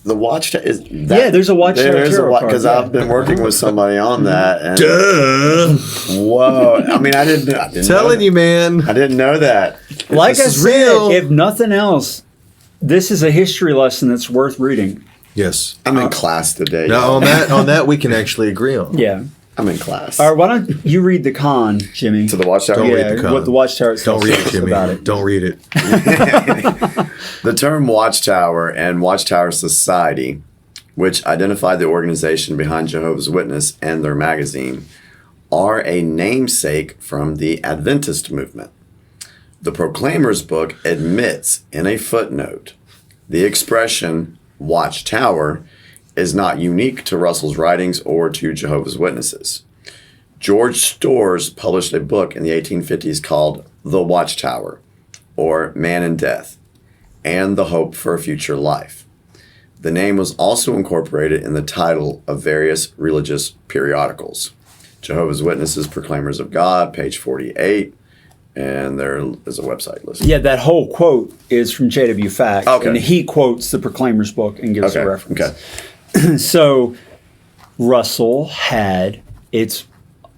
The Watchtower is that, yeah. There's a Watchtower tarot card because I've been working with somebody on that. And, Duh! Whoa! I mean, I didn't telling you, man. I didn't know that. Like I said, if nothing else, this is a history lesson that's worth reading. Yes, I'm in class today. Now on that we can actually agree on. Yeah. I'm in class. All right, why don't you read the con, Jimmy? To the Watchtower? Don't read the con. What the Watchtower itself Don't read it, Jimmy. about it. Don't read it. The term Watchtower and Watchtower Society, which identify the organization behind Jehovah's Witness and their magazine, are a namesake from the Adventist movement. The Proclaimer's book admits in a footnote the expression Watchtower is not unique to Russell's writings or to Jehovah's Witnesses. George Storrs published a book in the 1850s called The Watchtower, or Man in Death, and the Hope for a Future Life. The name was also incorporated in the title of various religious periodicals. Jehovah's Witnesses, Proclaimers of God, page 48, And there is a website listed. Yeah, that whole quote is from JW Fact. Okay. And he quotes the Proclaimer's book and gives a reference. Okay. So Russell had its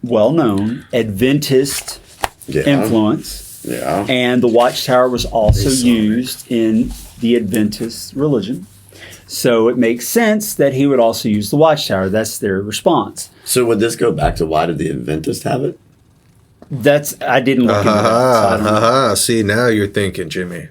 well-known Adventist influence. Yeah. And the Watchtower was also used in the Adventist religion. So it makes sense that he would also use the Watchtower. That's their response. So would this go back to why did the Adventists have it? I didn't look into that. So See, now you're thinking, Jimmy.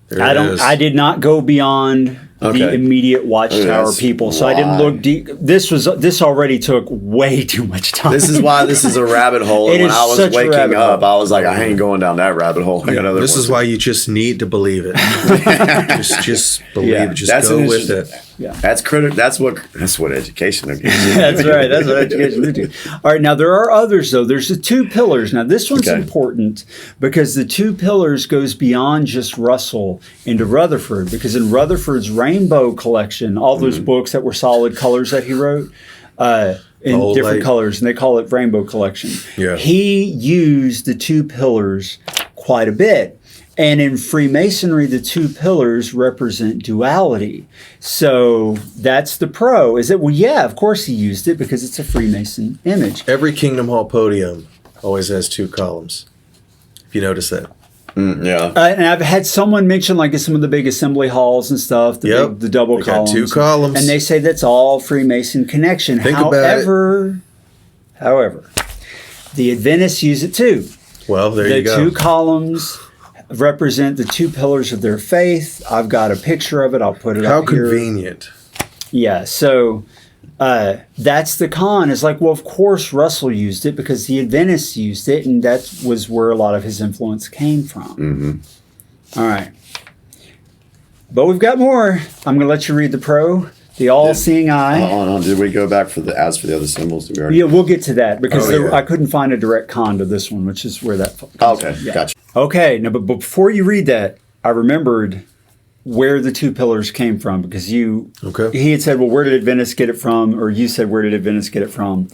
There I it don't. is. I did not go beyond the immediate Watchtower That's people, so why. I didn't look deep. This already took way too much time. This is why this is a rabbit hole. It And when is I was such a waking rabbit up, hole. I was like, I ain't going down that rabbit hole. I got other This is why you just need to believe it. just believe Yeah. it. Just That's go an with issue. it. Yeah. That's That's what education gives you. That's right. That's what education would do. All right. Now, there are others, though. There's the two pillars. Now, this one's Okay. important because the two pillars goes beyond just Russell into Rutherford, because in Rutherford's Rainbow collection, all those books that were solid colors that he wrote in Old different light. colors, and they call it Rainbow collection. Yeah. He used the two pillars quite a bit. And in Freemasonry, the two pillars represent duality. So that's the pro. Is it? Well, yeah, of course he used it because it's a Freemason image. Every Kingdom Hall podium always has two columns. If you notice that. Yeah. And I've had someone mention, like, in some of the big assembly halls and stuff, the double They got columns. two columns. And they say that's all Freemason connection. Think about it. However, the Adventists use it too. Well, there The you go. two columns represent the two pillars of their faith. I've got a picture of it. I'll put it How up here. convenient. Yeah, so that's the con. It's like, well, of course Russell used it because the Adventists used it, and that was where a lot of his influence came from. Mm-hmm. All right. But we've got more. I'm going to let you read the pro. The all-seeing eye. Hold on. Did we go back for the other symbols? Did we already? Yeah, we'll get to that because Oh, yeah. I couldn't find a direct con to this one, which is where that comes Okay, from. Yeah. gotcha. Okay, now, but before you read that, I remembered where the two pillars came from because he had said, well, where did Adventists get it from? Or you said, where did Adventists get it from?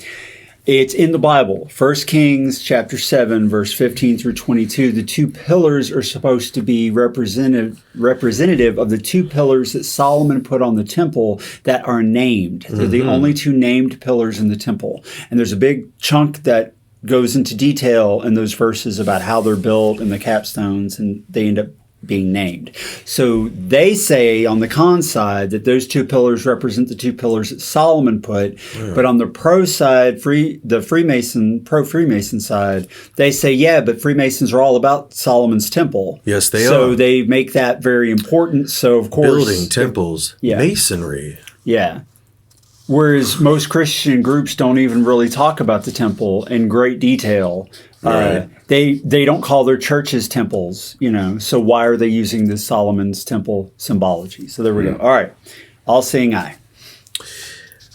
It's in the Bible. 1 Kings chapter 7, verse 15 through 22. The two pillars are supposed to be representative of the two pillars that Solomon put on the temple that are named. They're the only two named pillars in the temple. And there's a big chunk that goes into detail in those verses about how they're built and the capstones, and they end up being named. So they say on the con side that those two pillars represent the two pillars that Solomon put, but on the pro side, pro-Freemason side, they say, yeah, but Freemasons are all about Solomon's temple. Yes, they are. So they make that very important. So of course, Building temples, masonry. yeah. Whereas most Christian groups don't even really talk about the temple in great detail. Right. They don't call their churches temples, so why are they using the Solomon's temple symbology? So there we go. All right. All-seeing eye.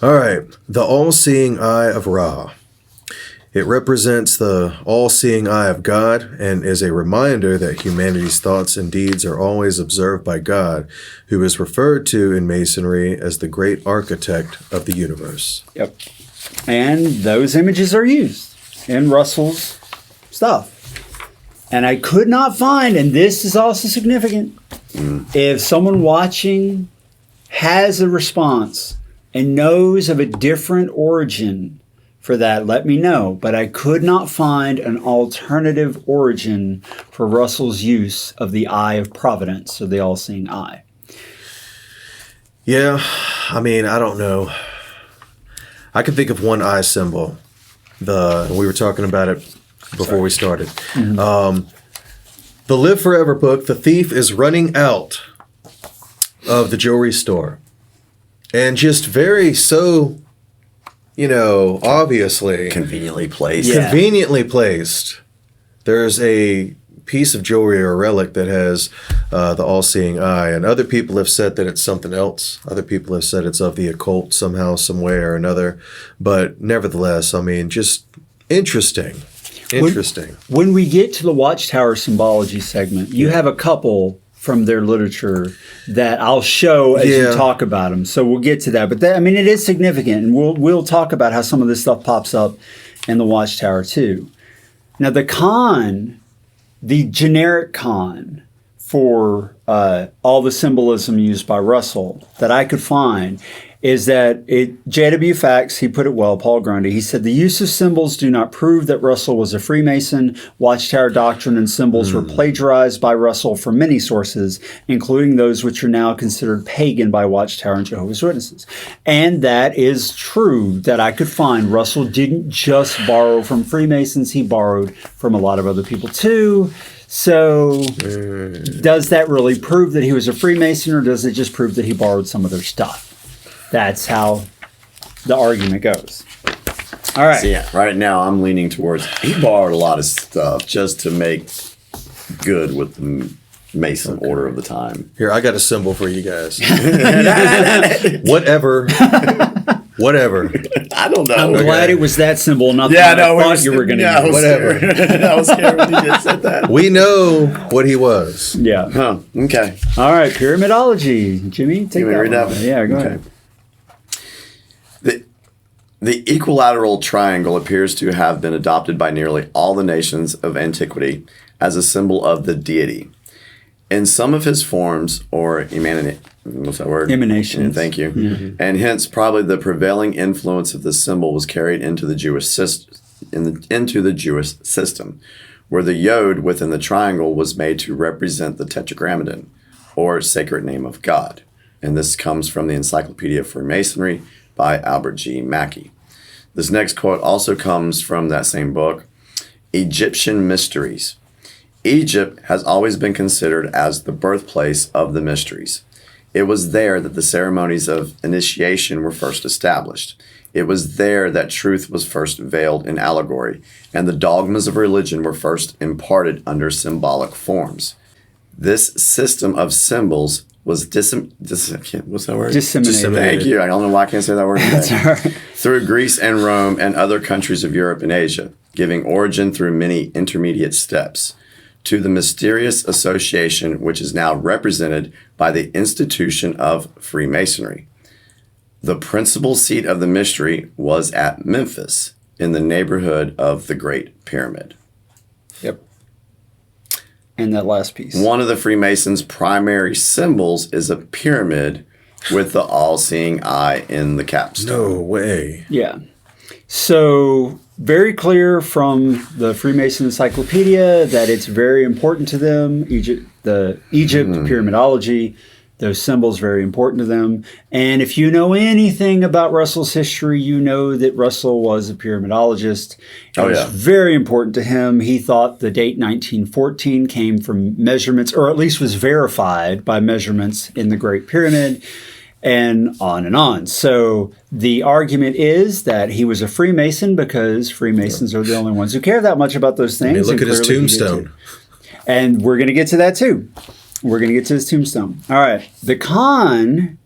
All right. The all-seeing eye of Ra. It represents the all-seeing eye of God and is a reminder that humanity's thoughts and deeds are always observed by God, who is referred to in Masonry as the great architect of the universe. Yep. And those images are used in Russell's stuff. And I could not find, and this is also significant, if someone watching has a response and knows of a different origin for that, let me know. But I could not find an alternative origin for Russell's use of the eye of providence, so the all-seeing eye. Yeah, I mean, I don't know. I can think of one eye symbol. We were talking about it before we started. The Live Forever book, the thief is running out of the jewelry store. And just very obviously Conveniently placed. Yeah. conveniently placed. There's a piece of jewelry or relic that has the all-seeing eye, and other people have said that it's something else. Other people have said it's of the occult somehow, some way or another. But nevertheless, I mean, just interesting. When we get to the Watchtower symbology segment, you have a couple from their literature that I'll show as you talk about them. So we'll get to that. But it is significant, and we'll talk about how some of this stuff pops up in the Watchtower too. Now, the generic con for all the symbolism used by Russell that I could find is that JW Facts, he put it well, Paul Grundy, he said, the use of symbols do not prove that Russell was a Freemason. Watchtower doctrine and symbols were plagiarized by Russell from many sources, including those which are now considered pagan by Watchtower and Jehovah's Witnesses. And that is true that I could find. Russell didn't just borrow from Freemasons, he borrowed from a lot of other people too. So does that really prove that he was a Freemason, or does it just prove that he borrowed some of their stuff? That's how the argument goes. All right. So yeah, right now I'm leaning towards he borrowed a lot of stuff just to make good with the Mason order of the time. Here, I got a symbol for you guys. Whatever. I don't know. I'm glad it was that symbol, not the one I thought you were going to use. Whatever. I was scared when you just said that. We know what he was. Yeah. Huh. Okay. All right. Pyramidology. Jimmy, take that read that one. one? Yeah, go ahead. The equilateral triangle appears to have been adopted by nearly all the nations of antiquity as a symbol of the deity. In some of his forms, or what's that word? Emanations. Thank you. Mm-hmm. And hence, probably the prevailing influence of this symbol was carried into the Jewish system, where the yod within the triangle was made to represent the tetragrammaton, or sacred name of God. And this comes from the Encyclopedia of Freemasonry by Albert G. Mackey. This next quote also comes from that same book, Egyptian Mysteries. Egypt has always been considered as the birthplace of the mysteries. It was there that the ceremonies of initiation were first established. It was there that truth was first veiled in allegory, and the dogmas of religion were first imparted under symbolic forms. This system of symbols was what's that word? Disseminated. Thank you. I don't know why I can't say that word today. That's all right. Through Greece and Rome and other countries of Europe and Asia, giving origin through many intermediate steps to the mysterious association which is now represented by the institution of Freemasonry. The principal seat of the mystery was at Memphis, in the neighborhood of the Great Pyramid. Yep. And that last piece. One of the Freemasons' primary symbols is a pyramid with the all-seeing eye in the capstone. No way. Yeah. So very clear from the Freemason Encyclopedia that it's very important to them. Egypt pyramidology, those symbols very important to them. And if you know anything about Russell's history, you know that Russell was a pyramidologist. It was very important to him. He thought the date 1914 came from measurements, or at least was verified by measurements in the Great Pyramid. And on and on. So the argument is that he was a Freemason because Freemasons are the only ones who care that much about those things. I mean, look at his tombstone. And we're going to get to that too. We're going to get to his tombstone. All right. The con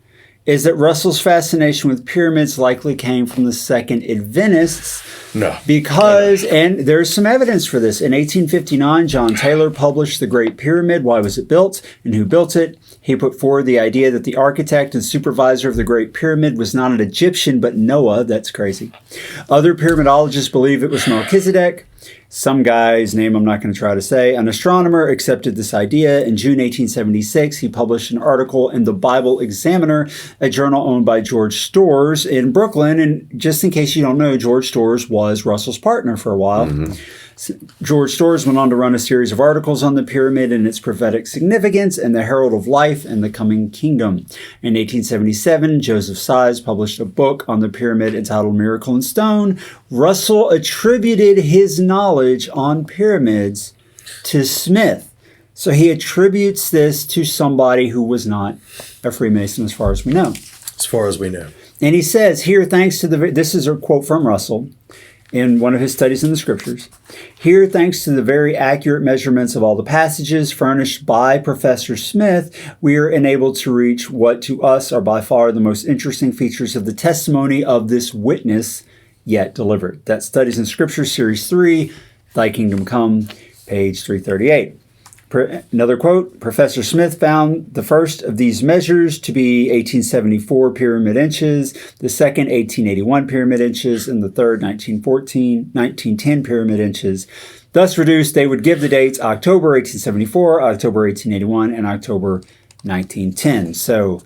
is that Russell's fascination with pyramids likely came from the Second Adventists. No. Because, and there's some evidence for this. In 1859, John Taylor published The Great Pyramid. Why was it built and who built it? He put forward the idea that the architect and supervisor of the Great Pyramid was not an Egyptian, but Noah. That's crazy. Other pyramidologists believe it was Melchizedek. Some guy's name I'm not going to try to say, an astronomer, accepted this idea. In June 1876, he published an article in the Bible Examiner, a journal owned by George Storrs in Brooklyn. And just in case you don't know, George Storrs was Russell's partner for a while. Mm-hmm. George Storrs went on to run a series of articles on the pyramid and its prophetic significance and the herald of life and the coming kingdom. In 1877, Joseph Size published a book on the pyramid entitled Miracle in Stone. Russell attributed his knowledge on pyramids to Smith. So he attributes this to somebody who was not a Freemason as far as we know. As far as we know. And he says here, thanks to this is a quote from Russell in one of his studies in the scriptures. Here, thanks to the very accurate measurements of all the passages furnished by Professor Smith, we are enabled to reach what to us are by far the most interesting features of the testimony of this witness yet delivered. That's Studies in Scripture, Series 3, Thy Kingdom Come, page 338. Another quote, Professor Smith found the first of these measures to be 1874 pyramid inches, the second 1881 pyramid inches, and the third 1910 pyramid inches. Thus reduced, they would give the dates October 1874, October 1881, and October 1910. So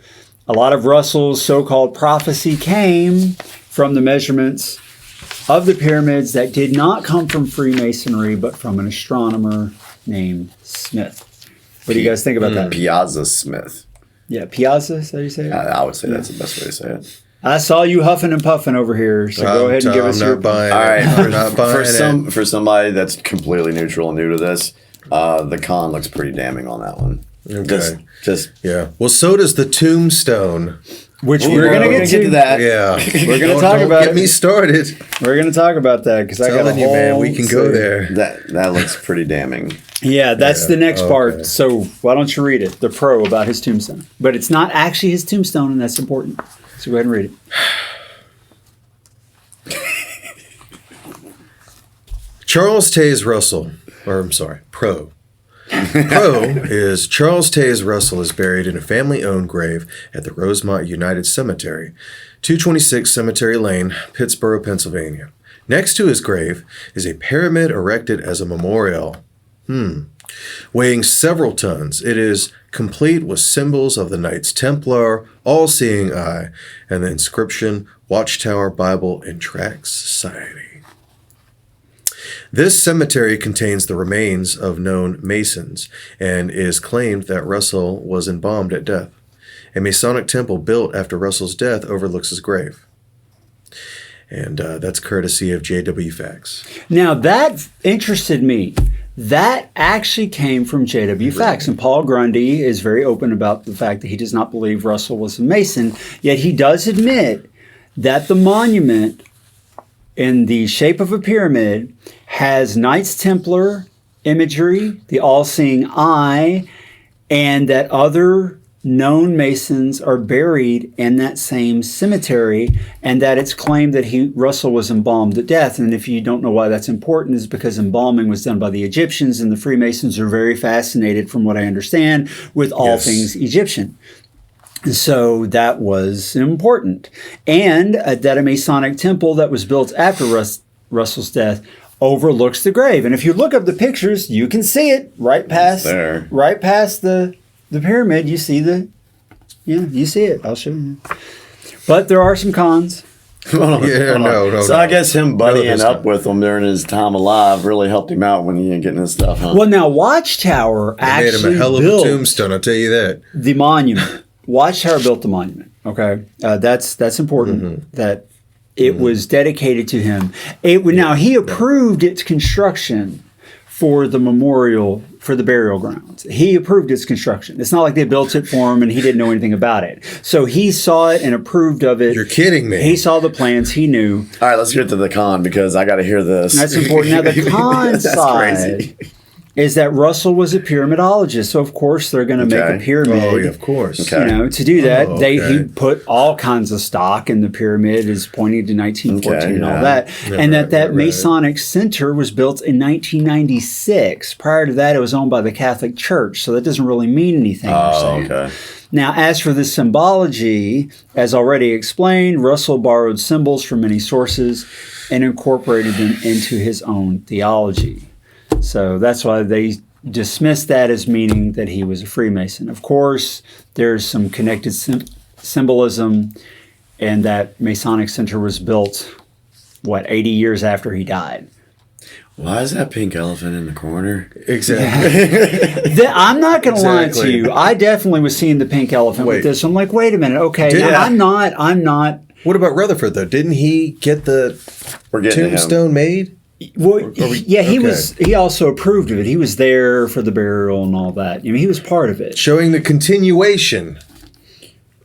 a lot of Russell's so-called prophecy came from the measurements of the pyramids that did not come from Freemasonry, but from an astronomer named Smith. What do you guys think about that? Piazza Smith. Yeah, Piazza, is that how you say it? I would say that's the best way to say it. I saw you huffing and puffing over here, so go ahead and give us your... Buying All right, I'm not buying for somebody that's completely neutral and new to this, the con looks pretty damning on that one. Okay. Just yeah. Well, so does the Tombstone. Which we're going to get to that. Yeah. We're going to talk about it. Get me started. We're going to talk about that because I got a Telling you, whole... man, we can go there. That looks pretty damning. Yeah, that's the next okay. part. So why don't you read it? The pro about his tombstone. But it's not actually his tombstone, and that's important. So go ahead and read it. Charles Taze Russell, Pro. Pro is Charles Taze Russell is buried in a family-owned grave at the Rosemont United Cemetery, 226 Cemetery Lane, Pittsburgh, Pennsylvania. Next to his grave is a pyramid erected as a memorial. Weighing several tons, it is complete with symbols of the Knights Templar, All-Seeing Eye, and the inscription Watchtower Bible and Tract Society. This cemetery contains the remains of known Masons and is claimed that Russell was embalmed at death. A Masonic temple built after Russell's death overlooks his grave. And that's courtesy of JW Facts. Now, that interested me. That actually came from JW Facts. And Paul Grundy is very open about the fact that he does not believe Russell was a Mason, yet he does admit that the monument in the shape of a pyramid has Knights Templar imagery, the all-seeing eye, and that other known Masons are buried in that same cemetery, and that it's claimed that Russell was embalmed at death. And if you don't know why that's important, is because embalming was done by the Egyptians, and the Freemasons are very fascinated, from what I understand, with all things Egyptian. So that was important. And that a Masonic temple that was built after Russell's death overlooks the grave. And if you look up the pictures, you can see it right past the pyramid. You see you see it. I'll show you. But there are some cons. No. So I guess him buddying up with him during his time alive really helped him out when he ain't getting his stuff, huh? Well, now Watchtower actually made him a hell of a built tombstone, I'll tell you that. the monument. Watchtower built the monument. Okay, that's important. That it was dedicated to him. Now he approved its construction for the memorial, for the burial grounds. He approved its construction. It's not like they built it for him and he didn't know anything about it. So he saw it and approved of it. You're kidding me. He saw the plans. He knew. All right, let's get to the con because I got to hear this. That's important. Now the con side crazy. is that Russell was a pyramidologist. So of course they're going to make a pyramid. Oh, yeah, of course. To do that, he okay. put all kinds of stock in the pyramid, is pointing to 1914 and all that. Yeah, and that right. Masonic Center was built in 1996. Prior to that, it was owned by the Catholic Church. So that doesn't really mean anything. Okay. Now, as for the symbology, as already explained, Russell borrowed symbols from many sources and incorporated them into his own theology. So that's why they dismissed that as meaning that he was a Freemason. Of course, there's some connected symbolism, and that Masonic Center was built, 80 years after he died. Why is that pink elephant in the corner? Exactly. I'm not going to lie to you. I definitely was seeing the pink elephant with this. I'm like, wait a minute. Okay, I'm not. What about Rutherford, though? Didn't he get the tombstone made? Well, he was. He also approved of it. He was there for the burial and all that. He was part of it, showing the continuation.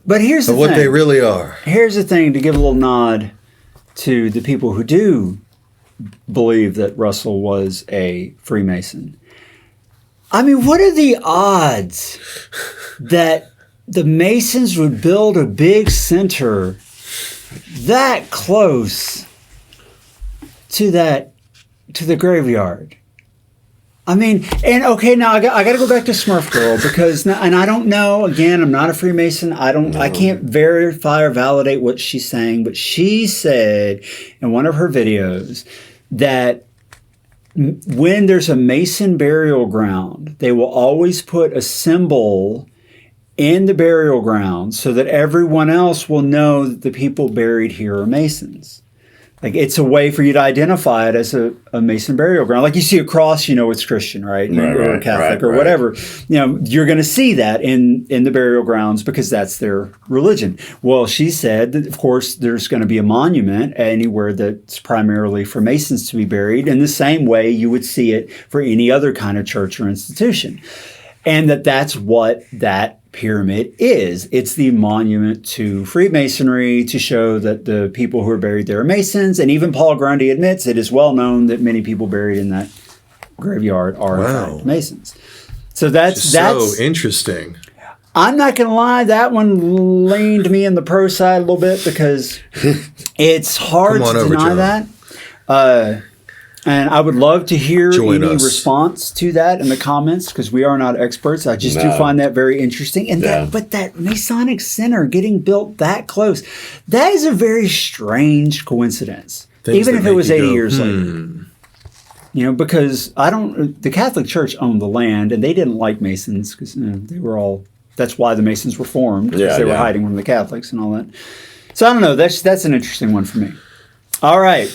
But here's the thing: what they really are. Here's the thing, to give a little nod to the people who do believe that Russell was a Freemason. What are the odds that the Masons would build a big center that close to the graveyard? I mean, and okay, now I got to go back to Smurf Girl because, and I don't know. Again, I'm not a Freemason. I can't verify or validate what she's saying, but she said in one of her videos that when there's a Mason burial ground, they will always put a symbol in the burial ground so that everyone else will know that the people buried here are Masons. Like, it's a way for you to identify it as a Mason burial ground. Like, you see a cross, you know it's Christian, right? Or Catholic or whatever. You know, you're going to see that in the burial grounds because that's their religion. Well, she said that, of course, there's going to be a monument anywhere that's primarily for Masons to be buried in the same way you would see it for any other kind of church or institution. And that's what that pyramid is. It's the monument to Freemasonry to show that the people who are buried there are Masons. And even Paul Grundy admits it is well known that many people buried in that graveyard are in fact Masons. So that's so interesting. I'm not going to lie, that one leaned me in the pro side a little bit because it's hard to deny that. And I would love to hear any response to that in the comments because we are not experts. I just do find that very interesting. And but that Masonic Center getting built that close, that is a very strange coincidence. Even if it was 80 years later. You know, because the Catholic Church owned the land and they didn't like Masons because they were all, that's why the Masons were formed because they were hiding from the Catholics and all that. So I don't know, that's an interesting one for me. All right.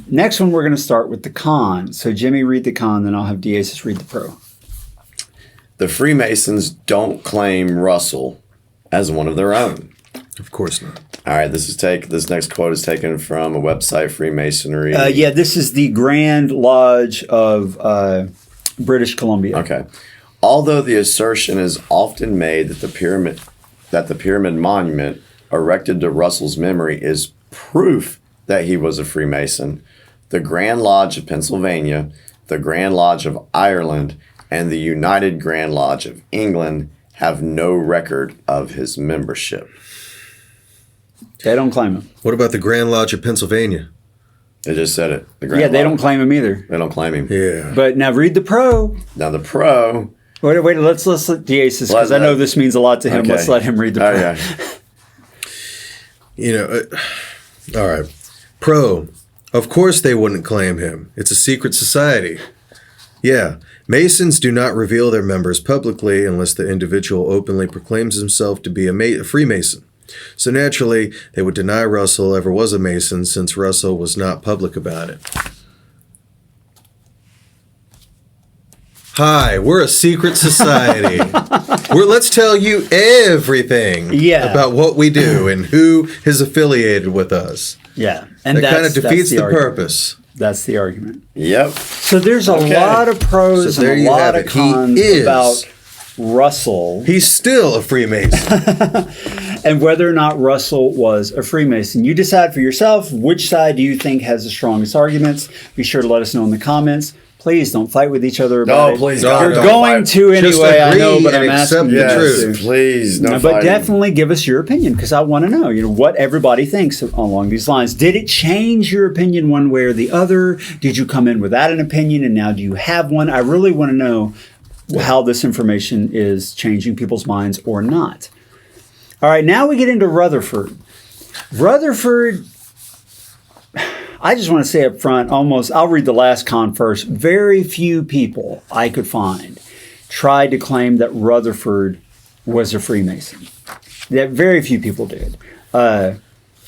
Next one, we're going to start with the con. So Jimmy, read the con, then I'll have Diasis read the pro. The Freemasons don't claim Russell as one of their own. Of course not. All right, this next quote is taken from a website, Freemasonry. This is the Grand Lodge of British Columbia. Okay. Although the assertion is often made that the pyramid monument erected to Russell's memory is proof that he was a Freemason, the Grand Lodge of Pennsylvania, the Grand Lodge of Ireland, and the United Grand Lodge of England have no record of his membership. They don't claim him. What about the Grand Lodge of Pennsylvania? They just said it. They don't claim him either. They don't claim him. Yeah. But now read the pro. Now the pro. Wait, let's let Diasis, because I know this means a lot to him. Okay. Let's let him read the pro. All right. Pro. Of course they wouldn't claim him. It's a secret society. Yeah. Masons do not reveal their members publicly unless the individual openly proclaims himself to be a Freemason. So naturally, they would deny Russell ever was a Mason since Russell was not public about it. Hi, we're a secret society. Let's tell you everything about what we do and who is affiliated with us. Yeah. And that kind of defeats the purpose. That's the argument. Yep. So there's a lot of pros and a lot of cons about Russell. He's still a Freemason. And whether or not Russell was a Freemason. You decide for yourself which side do you think has the strongest arguments. Be sure to let us know in the comments. Please don't fight with each other about it. Please You're going to anyway, I know, but I'm asking you to. Please, no But definitely give us your opinion because I want to know, what everybody thinks along these lines. Did it change your opinion one way or the other? Did you come in without an opinion and now do you have one? I really want to know how this information is changing people's minds or not. All right, now we get into Rutherford. Rutherford, I just want to say up front, I'll read the last con first. Very few people I could find tried to claim that Rutherford was a Freemason. That very few people did.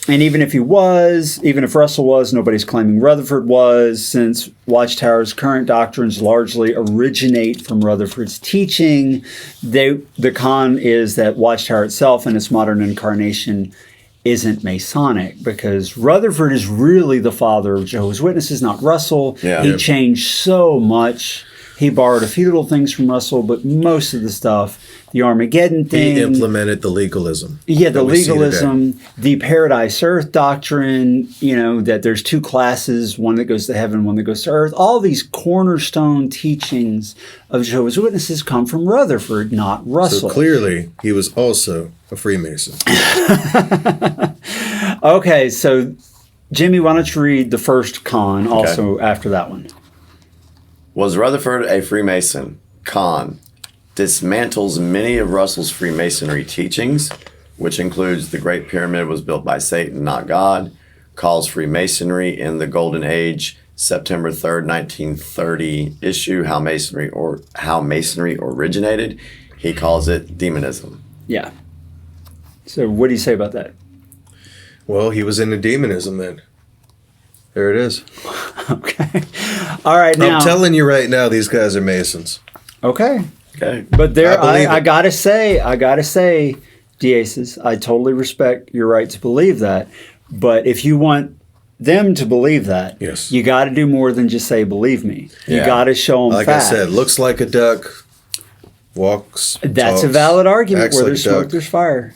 And even if Russell was, nobody's claiming Rutherford was, since Watchtower's current doctrines largely originate from Rutherford's teaching. The con is that Watchtower itself in its modern incarnation isn't Masonic because Rutherford is really the father of Jehovah's Witnesses, not Russell. Yeah. He changed so much. He borrowed a few little things from Russell, but most of the stuff, the Armageddon thing. He implemented the legalism. Yeah, the legalism, the Paradise Earth doctrine, that there's two classes, one that goes to heaven, one that goes to earth. All these cornerstone teachings of Jehovah's Witnesses come from Rutherford, not Russell. So clearly, he was also a Freemason. Okay, so Jimmy, why don't you read the first con also after that one? Was Rutherford a Freemason? Con. Dismantles many of Russell's Freemasonry teachings, which includes the Great Pyramid was built by Satan, not God. Calls Freemasonry in the Golden Age, September 3rd, 1930 issue, How Masonry Originated. He calls it demonism. Yeah. So what do you say about that? Well, he was into demonism then. There it is. Okay. All right. Now I'm telling you right now, these guys are Masons. Okay. Okay. But there, I believe I it. gotta say, DeAces, I totally respect your right to believe that. But if you want them to believe that, Yes. you got to do more than just say, believe me. You Yeah. got to show them Like facts. I said, looks like a duck, walks. That's a talks, valid argument. acts Where like there's a duck. smoke, there's fire.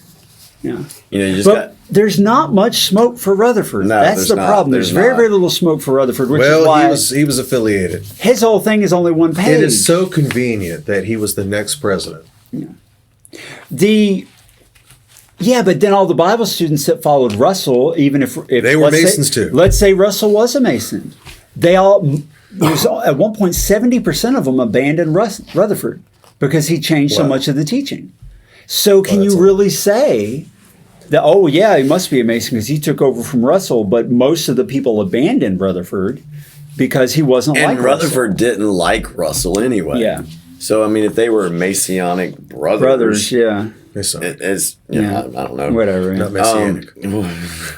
Yeah. You know, you just But got. there's not much smoke for Rutherford. No, That's there's the not. problem. There's There's very, not. very little smoke for Rutherford, which is Well, why he was affiliated. his whole thing is only one page. It is so convenient that he was the next president. Yeah, but then all the Bible students that followed Russell, even if They were let's say- Masons too. Let's say Russell was a Mason. They all there's at one point 70% of them abandoned Rutherford because he changed so Wow. much of the teaching. So can that's you a- really say that? Oh yeah, he must be a Mason because he took over from Russell, but most of the people abandoned Rutherford because he wasn't And like Rutherford didn't like Russell anyway. Yeah. So, I mean, if they were Masonic brothers, brothers. Yeah, Masonic. it's, you Yeah. know, I don't know. whatever. yeah. Not messianic.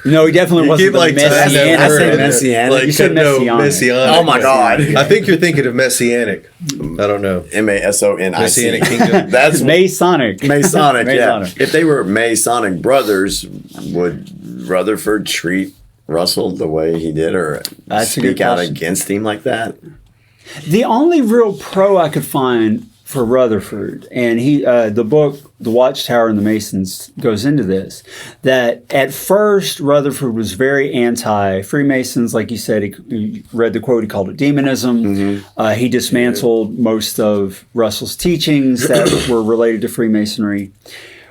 No, he definitely wasn't keep, like, the tying that Messianic. I word said in there. Messianic. Like, You said no, Messianic. Messianic. Oh my God. I think you're thinking of Messianic. I don't know. Masonic. Messianic Kingdom. That's Masonic. Masonic, yeah. Masonic. If they were Masonic brothers, would Rutherford treat Russell the way he did, or That's a good speak out question. against him like that? The only real pro I could find for Rutherford, and the book, The Watchtower and the Masons, goes into this, that at first Rutherford was very anti-Freemasons. Like you said, he read the quote, he called it demonism. He dismantled most of Russell's teachings that were related to Freemasonry.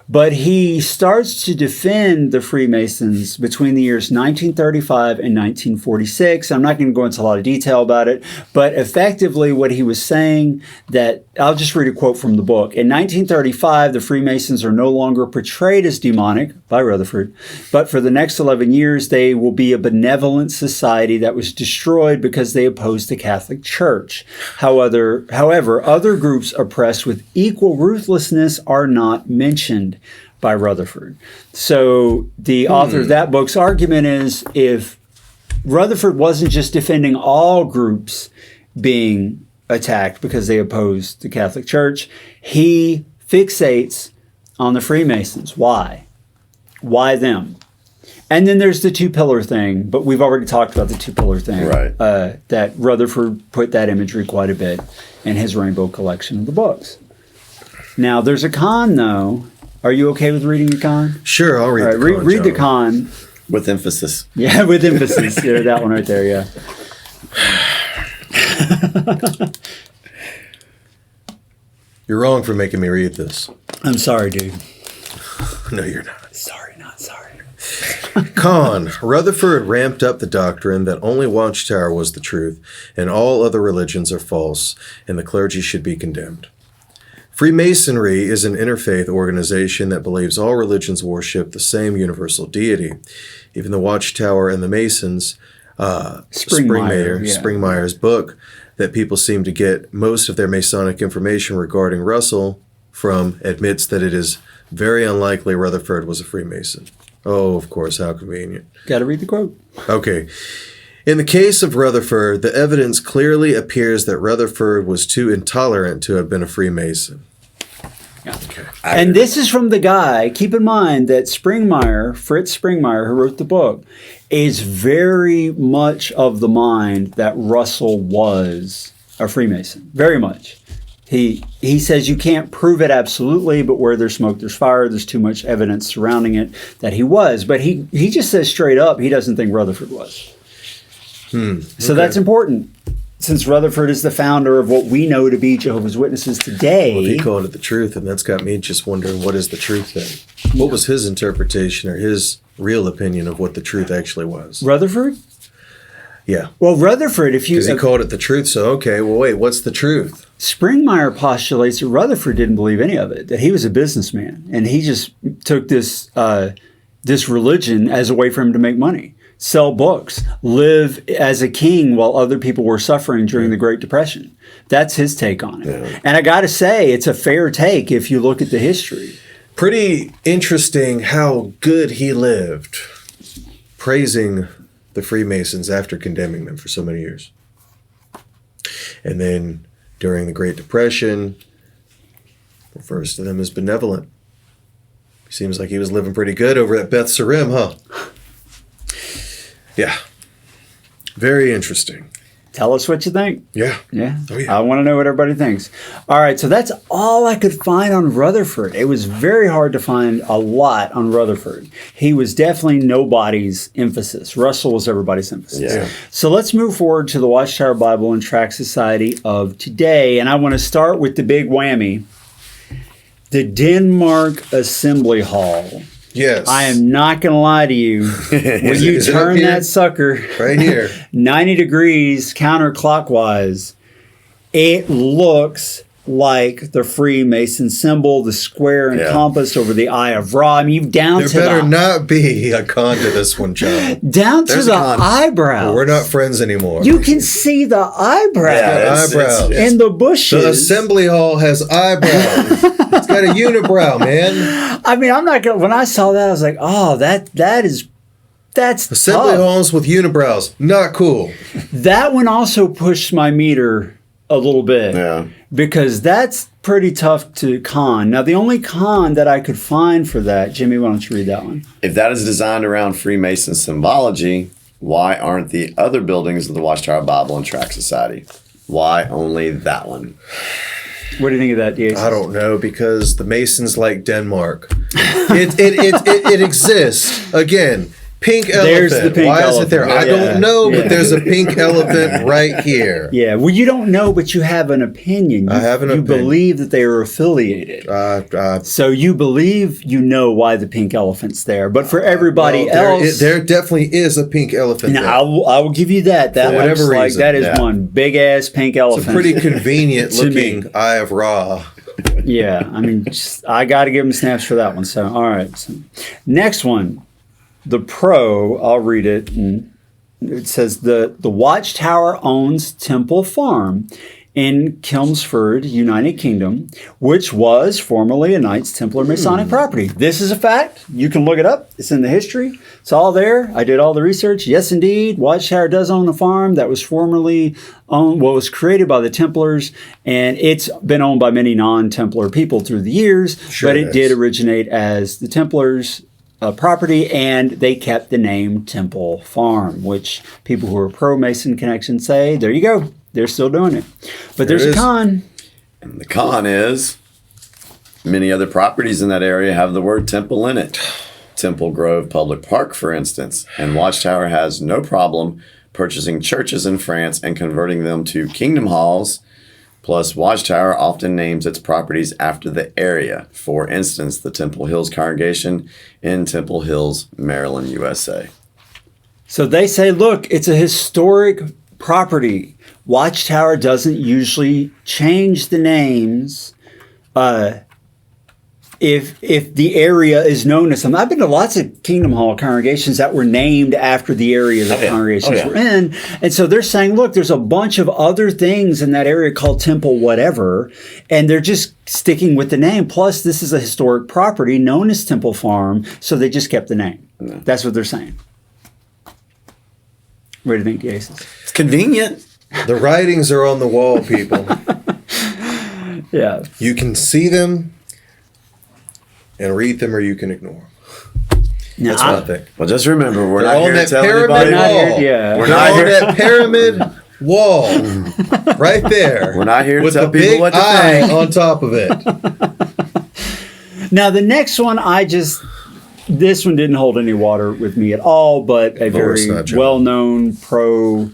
But he starts to defend the Freemasons between the years 1935 and 1946. I'm not going to go into a lot of detail about it, but effectively what he was saying that, I'll just read a quote from the book. In 1935, the Freemasons are no longer portrayed as demonic by Rutherford, but for the next 11 years, they will be a benevolent society that was destroyed because they opposed the Catholic Church. However, other groups oppressed with equal ruthlessness are not mentioned by Rutherford. So the author of that book's argument is, if Rutherford wasn't just defending all groups being attacked because they opposed the Catholic Church, he fixates on the Freemasons. Why? Why them? And then there's the two-pillar thing, but we've already talked about the two-pillar thing. Right. That Rutherford put that imagery quite a bit in his Rainbow collection of the books. Now, there's a con, though. Are you okay with reading the con? Sure, I'll read All right, the con. read the John. con. With emphasis. Yeah, with emphasis. Yeah, that one right there, yeah. You're wrong for making me read this. I'm sorry, dude. No, you're not. Sorry, not sorry. Con. Rutherford ramped up the doctrine that only Watchtower was the truth and all other religions are false and the clergy should be condemned. Freemasonry is an interfaith organization that believes all religions worship the same universal deity. Even the Watchtower and the Masons, Springmeyer's book, that people seem to get most of their Masonic information regarding Russell from, admits that it is very unlikely Rutherford was a Freemason. Oh, of course, how convenient. Got to read the quote. Okay. In the case of Rutherford, the evidence clearly appears that Rutherford was too intolerant to have been a Freemason. Yeah. Okay. And this is from the guy, keep in mind that Fritz Springmeyer, who wrote the book, is very much of the mind that Russell was a Freemason. Very much. He says you can't prove it absolutely, but where there's smoke, there's fire. There's too much evidence surrounding it that he was. But he just says straight up he doesn't think Rutherford was. So that's important, since Rutherford is the founder of what we know to be Jehovah's Witnesses today. Well, if he called it the truth, and that's got me just wondering, what is the truth then? What was his interpretation or his real opinion of what the truth actually was? Rutherford? Yeah. Well, Rutherford, if you... Because he called it the truth. So, okay, well, wait, what's the truth? Springmeyer postulates that Rutherford didn't believe any of it, that he was a businessman, and he just took this this religion as a way for him to make money, sell books, live as a king while other people were suffering during the Great Depression. That's his take on it. Yeah. And I got to say, it's a fair take if you look at the history. Pretty interesting how good he lived, praising the Freemasons after condemning them for so many years. And then during the Great Depression, refers to them as benevolent. Seems like he was living pretty good over at Beth Sarim, huh? Yeah. Very interesting. Tell us what you think. Yeah. Yeah. Oh, yeah. I want to know what everybody thinks. All right. So that's all I could find on Rutherford. It was very hard to find a lot on Rutherford. He was definitely nobody's emphasis. Russell was everybody's emphasis. Yeah. So let's move forward to the Watchtower Bible and Tract Society of today. And I want to start with the big whammy. The Denmark Assembly Hall. Yes. I am not going to lie to you. When you turn that sucker right here 90 degrees counterclockwise, it looks like the Freemason symbol, the square and compass over the Eye of Ra. I mean, down to there better not be a con to this one, John. Down to the eyebrows. Well, we're not friends anymore. You can see the eyebrows. And the bushes. The assembly hall has eyebrows. It's got a unibrow, man. I mean, I'm not going to... When I saw that, I was like, oh, that's assembly tough. halls with unibrows. Not cool. That one also pushed my meter a little bit. Yeah. Because that's pretty tough to con. Now, the only con that I could find for that, Jimmy, why don't you read that one? If that is designed around Freemason symbology, why aren't the other buildings of the Watchtower Bible and Tract Society? Why only that one? What do you think of that, Jason? I don't know, because the Masons like Denmark. It exists. Again, pink elephant. There's the pink Why elephant. is it there? I don't know, but there's a pink elephant right here. Yeah, well, you don't know, but you have an opinion. I have an opinion. You believe that they are affiliated. So you believe you know why the pink elephant's there. But for everybody else... There definitely is a pink elephant there. I will give you that. That for looks whatever like reason. that is one big-ass pink elephant. It's a pretty convenient To me. looking Eye of Ra. Yeah, I mean, I got to give him snaps for that one. So, all right. So, next one. The Pro, I'll read it. And it says the Watchtower owns Temple Farm in Chelmsford, United Kingdom, which was formerly a Knights Templar Masonic property. This is a fact. You can look it up. It's in the history. It's all there. I did all the research. Yes, indeed. Watchtower does own the farm that was formerly owned, was created by the Templars, and it's been owned by many non-Templar people through the years, but it did originate as the Templars' property, and they kept the name Temple Farm, which people who are pro-Mason connection say, there you go. They're still doing it. But there's a con. And the con is many other properties in that area have the word temple in it. Temple Grove Public Park, for instance. And Watchtower has no problem purchasing churches in France and converting them to kingdom halls. Plus, Watchtower often names its properties after the area. For instance, the Temple Hills Congregation in Temple Hills, Maryland, USA. So they say, look, it's a historic property. Watchtower doesn't usually change the names if the area is known as something. I've been to lots of Kingdom Hall congregations that were named after the area that congregations were in. And so they're saying, look, there's a bunch of other things in that area called Temple whatever, and they're just sticking with the name. Plus, this is a historic property known as Temple Farm, so they just kept the name. That's what they're saying. What do you think, Jason? It's convenient. The writings are on the wall, people. Yeah. You can see them and read them, or you can ignore them. Now, That's what I think. Well, just remember, we're They're not on here to that tell pyramid anybody. wall. We're They're not on here. that pyramid wall, right there. We're not here to with tell the people big what to eye think. on top of it. Now, the next one, this one didn't hold any water with me at all, but a very well-known pro-Mason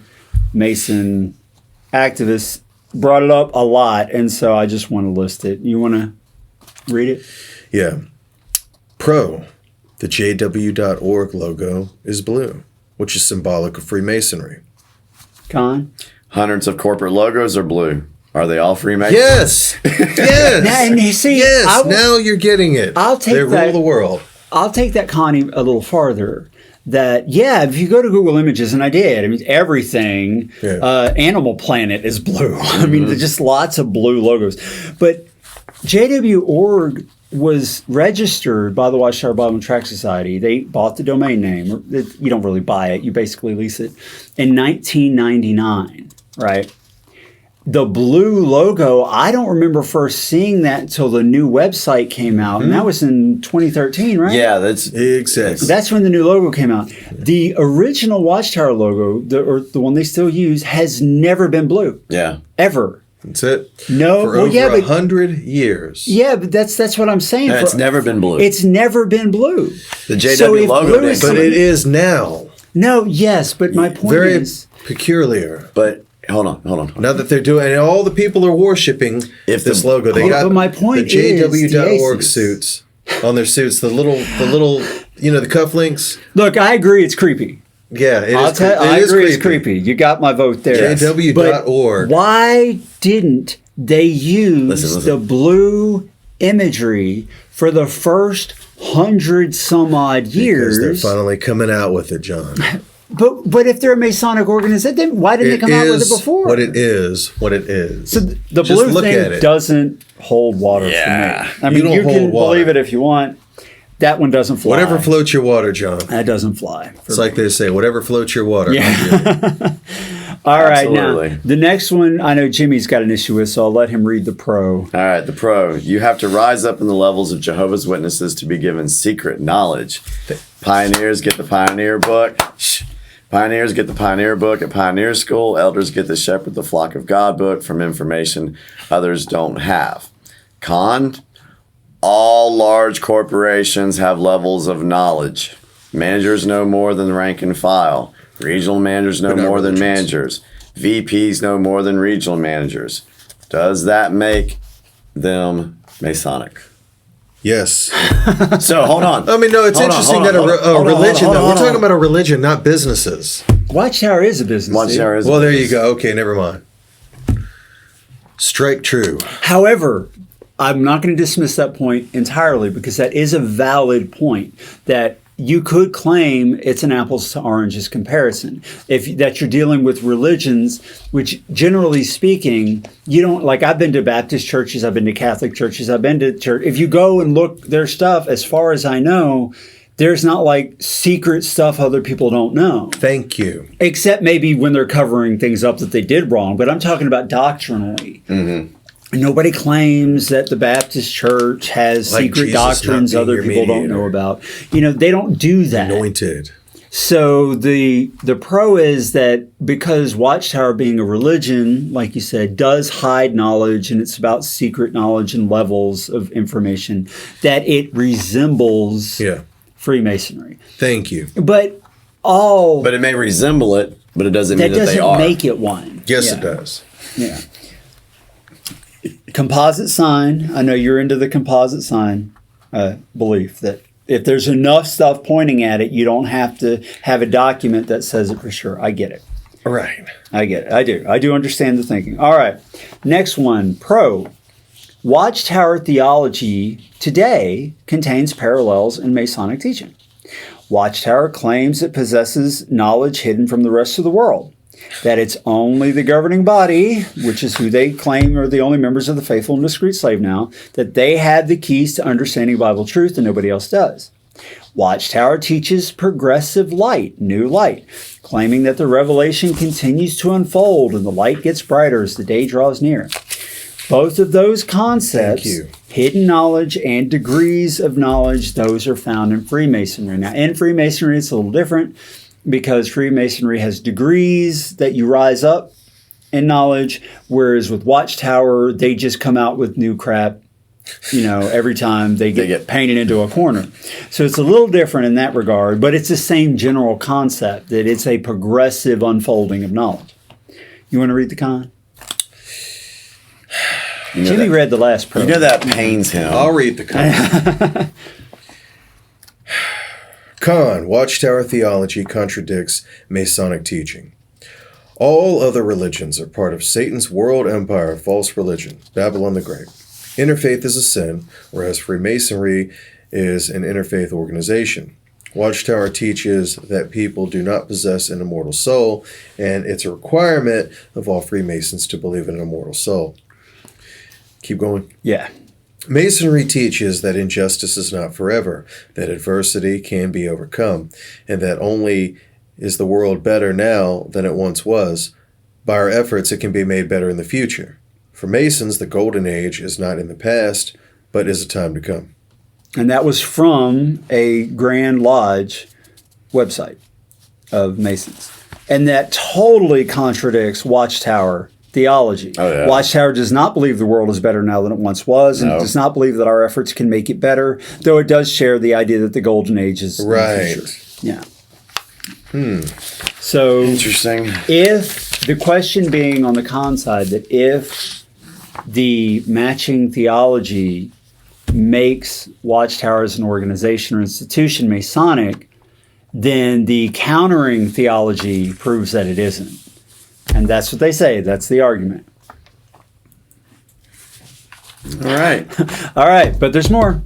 activist brought it up a lot, and so I just want to list it. You want to read it? Yeah. Pro, the JWORG logo is blue, which is symbolic of Freemasonry. Con? Hundreds of corporate logos are blue. Are they all Freemasons? Yes. Yes. And you see, yes. Now you're getting it. I'll take they that. Rule the world. I'll take that, Connie, a little farther. That, yeah, if you go to Google Images, and I did, I mean, everything, Animal Planet is blue. I mean, there's just lots of blue logos. But JWORG was registered by the Watchtower Bible and Tract Society. They bought the domain name. You don't really buy it. You basically lease it. In 1999, right? The blue logo, I don't remember first seeing that until the new website came out. And that was in 2013, right? Yeah, that's exactly. That's when the new logo came out. The original Watchtower logo, the one they still use, has never been blue. Yeah. Ever. That's it. No. For over 100 years. Yeah, but that's what I'm saying. It's never been blue. It's never been blue. The JW logo did. But it is now. No, yes, but my point is... peculiar. But... Hold on. Now that they're doing, and all the people are worshiping this logo. They got but my point the JWORG suits on their suits. The little, the cufflinks. Look, I agree. It's creepy. Yeah, I agree. It's creepy. You got my vote there. JW.org. Why didn't they use the blue imagery for the first 100 some odd years? Because they're finally coming out with it, John. But if they're a Masonic organization, why didn't they come out with it before? What it is. So the blue thing doesn't hold water for me. I mean, you can believe it if you want. That one doesn't fly. Whatever floats your water, John. That doesn't fly. It's like they say, whatever floats your water. Yeah. All right, now, the next one, I know Jimmy's got an issue with, so I'll let him read the pro. All right, the pro. You have to rise up in the levels of Jehovah's Witnesses to be given secret knowledge. Pioneers get the Pioneer book. Pioneers get the Pioneer book at Pioneer School. Elders get the Shepherd the Flock of God book from information others don't have. Con, all large corporations have levels of knowledge. Managers know more than rank and file. Regional managers know more than managers. VPs know more than regional managers. Does that make them Masonic? Yes. So, hold on. I mean, no, it's interesting that a religion, we're talking about a religion, not businesses. Watchtower is a business. Watchtower is well, there you go. Okay, never mind. Strike true. However, I'm not going to dismiss that point entirely because that is a valid point that you could claim it's an apples to oranges comparison. That you're dealing with religions, which generally speaking, you don't, like I've been to Baptist churches, I've been to Catholic churches, I've been to church. If you go and look their stuff, as far as I know, there's not like secret stuff other people don't know. Thank you. Except maybe when they're covering things up that they did wrong. But I'm talking about doctrinally. Mm-hmm. Nobody claims that the Baptist church has secret doctrines other people don't know about. You know, they don't do that. Anointed. So the pro is that because Watchtower being a religion, like you said, does hide knowledge and it's about secret knowledge and levels of information, that it resembles Freemasonry. Thank you. But it may resemble it, but it doesn't mean that they are. That doesn't make it one. Yes, it does. Yeah. Composite sign. I know you're into the composite sign belief that if there's enough stuff pointing at it, you don't have to have a document that says it for sure. I get it. Right. I get it. I do. I do understand the thinking. All right. Next one. Pro. Watchtower theology today contains parallels in Masonic teaching. Watchtower claims it possesses knowledge hidden from the rest of the world. That it's only the governing body, which is who they claim are the only members of the faithful and discreet slave now, that they have the keys to understanding Bible truth and nobody else does. Watchtower teaches progressive light, new light, claiming that the revelation continues to unfold and the light gets brighter as the day draws near. Both of those concepts, hidden knowledge and degrees of knowledge, those are found in Freemasonry. Now, in Freemasonry, it's a little different, because Freemasonry has degrees that you rise up in knowledge, whereas with Watchtower, they just come out with new crap, every time they get painted into a corner. So it's a little different in that regard, but it's the same general concept, that it's a progressive unfolding of knowledge. You want to read the con? Jimmy read the last pro. You know that pains him. I'll read the con. Con, Watchtower theology contradicts Masonic teaching. All other religions are part of Satan's world empire of false religion, Babylon the Great. Interfaith is a sin, whereas Freemasonry is an interfaith organization. Watchtower teaches that people do not possess an immortal soul, and it's a requirement of all Freemasons to believe in an immortal soul. Keep going. Yeah. Masonry teaches that injustice is not forever, that adversity can be overcome, and that only is the world better now than it once was. By our efforts, it can be made better in the future. For Masons, the golden age is not in the past, but is a time to come. And that was from a Grand Lodge website of Masons. And that totally contradicts Watchtower theology. Oh, yeah. Watchtower does not believe the world is better now than it once was, and does not believe that our efforts can make it better, though it does share the idea that the golden age is in the future. Yeah. So interesting. If the question being on the con side, that if the matching theology makes Watchtower as an organization or institution Masonic, then the countering theology proves that it isn't. And that's what they say. That's the argument. All right. All right, but there's more.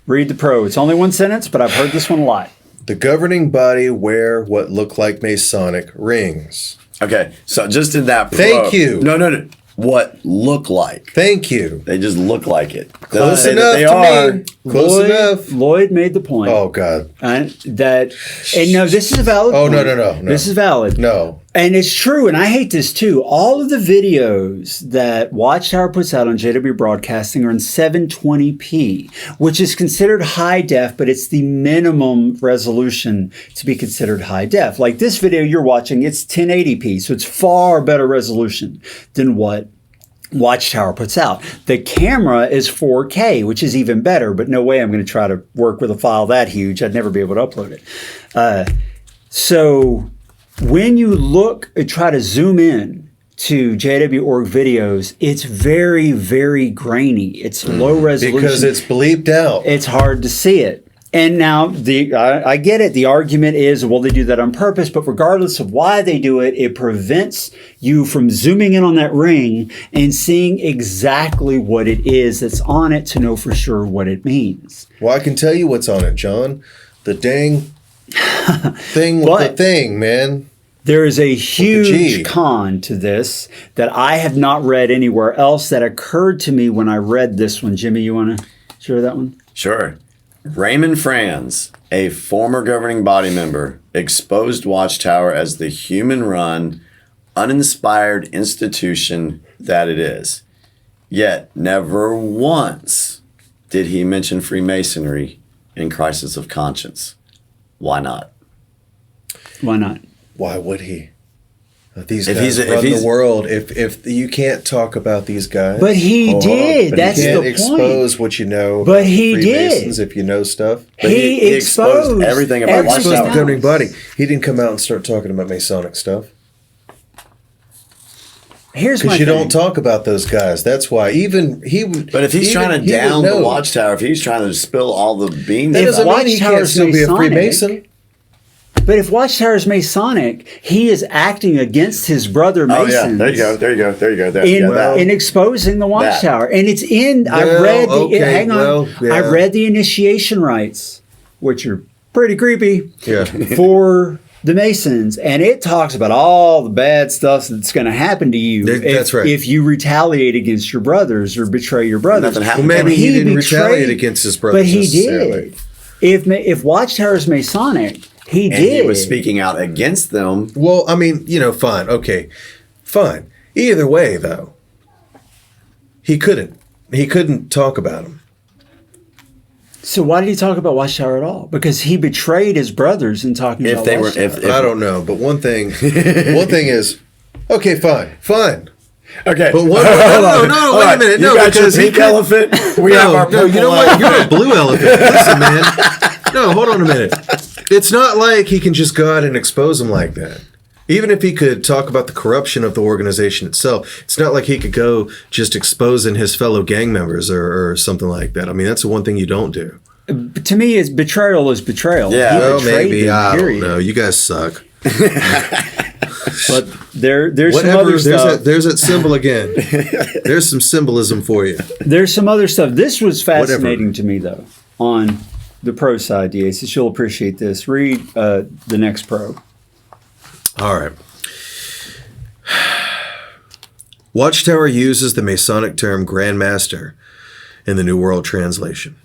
Read the pro. It's only one sentence, but I've heard this one a lot. The governing body wear what look like Masonic rings. Okay, so just in that. Thank you. No. What look like? Thank you. They just look like it. Close Doesn't say enough that they to are. me. Close enough. Lloyd made the point. Oh, God. And no, this is a valid Oh, point. no. This is valid. No. And it's true, and I hate this too. All of the videos that Watchtower puts out on JW Broadcasting are in 720p, which is considered high def, but it's the minimum resolution to be considered high def. Like this video you're watching, it's 1080p, so it's far better resolution than what Watchtower puts out. The camera is 4K, which is even better, but no way I'm going to try to work with a file that huge. I'd never be able to upload it. So when you look and try to zoom in to JWORG videos, it's very, very grainy. It's low resolution. Because it's bleeped out. It's hard to see it. And now, I get it. The argument is, well, they do that on purpose, but regardless of why they do it, it prevents you from zooming in on that ring and seeing exactly what it is that's on it to know for sure what it means. Well, I can tell you what's on it, John. The dang thing with the thing, man. There is a huge con to this that I have not read anywhere else that occurred to me when I read this one. Jimmy, you want to share that one? Sure. Raymond Franz, a former governing body member, exposed Watchtower as the human-run, uninspired institution that it is. Yet never once did he mention Freemasonry in Crisis of Conscience. Why not? Why not? Why would he? These guys run the world. If you can't talk about these guys, but he did. But that's you can't the expose point. what you know. But about he Freemasons did. If you know stuff. But he exposed everything about Exposed the Watchtower. governing body. He didn't come out and start talking about Masonic stuff. Here's my Because you thing. don't talk about those guys. That's why. Even he would. But if he's even trying to he would down the know. Watchtower, if he's trying to spill all the beans, that If doesn't mean he can't Watchtower's still be a Masonic, Freemason. But if Watchtower is Masonic, he is acting against his brother oh Masons. yeah, there you go. There. In exposing the Watchtower. And it's in, I read I read the initiation rites, which are pretty creepy for the Masons. And it talks about all the bad stuff that's going to happen to you That's right. if you retaliate against your brothers or betray your brothers. Nothing happened. Well, maybe And he didn't betrayed- retaliate against his brothers But he necessarily. did. If Watchtower is Masonic, he And did. he was speaking out against them. Well, I mean, fine. Okay. Fine. Either way, though, he couldn't. He couldn't talk about him. So why did he talk about Watchtower at all? Because he betrayed his brothers in talking about Watchtower. I don't know, but one thing is, okay, fine. Okay, But one, no, wait a minute. You No, got your because he pink could, elephant. We have our no, you know what? You're a blue elephant. Listen, man. No, hold on a minute. It's not like he can just go out and expose him like that. Even if he could talk about the corruption of the organization itself, it's not like he could go just exposing his fellow gang members or something like that. I mean, that's the one thing you don't do. To me, betrayal is betrayal. Yeah. He Well, betrayed maybe. them, I period. don't know. You guys suck. But there's some Whatever, other stuff. There's that symbol again. There's some symbolism for you. There's some other stuff. This was fascinating to me, though, on the pro side, DA. You'll appreciate this. Read the next pro. All right. Watchtower uses the Masonic term Grand Master in the New World Translation.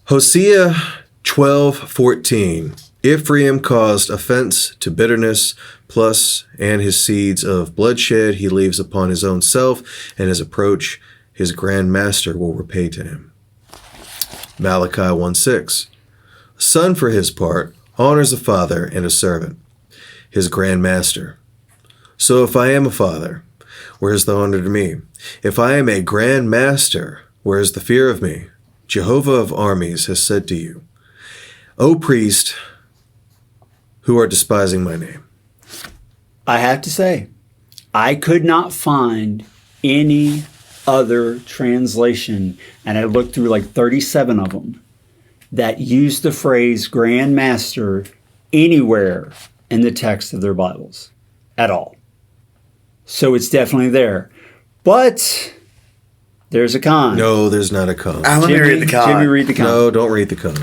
Hosea 12:14. Ephraim caused offense to bitterness, plus and his seeds of bloodshed he leaves upon his own self, and his approach his Grand Master will repay to him. Malachi 1:6. A son for his part honors a father and a servant, his Grand Master. So if I am a father, where is the honor to me? If I am a Grand Master, where is the fear of me? Jehovah of armies has said to you, O priest, who are despising my name. I have to say, I could not find any other translation, and I looked through like 37 of them, that used the phrase Grand Master anywhere in the text of their Bibles at all. So it's definitely there. But there's a con. No, there's not a con. Let me read the con. Jimmy, read the con. No, don't read the con.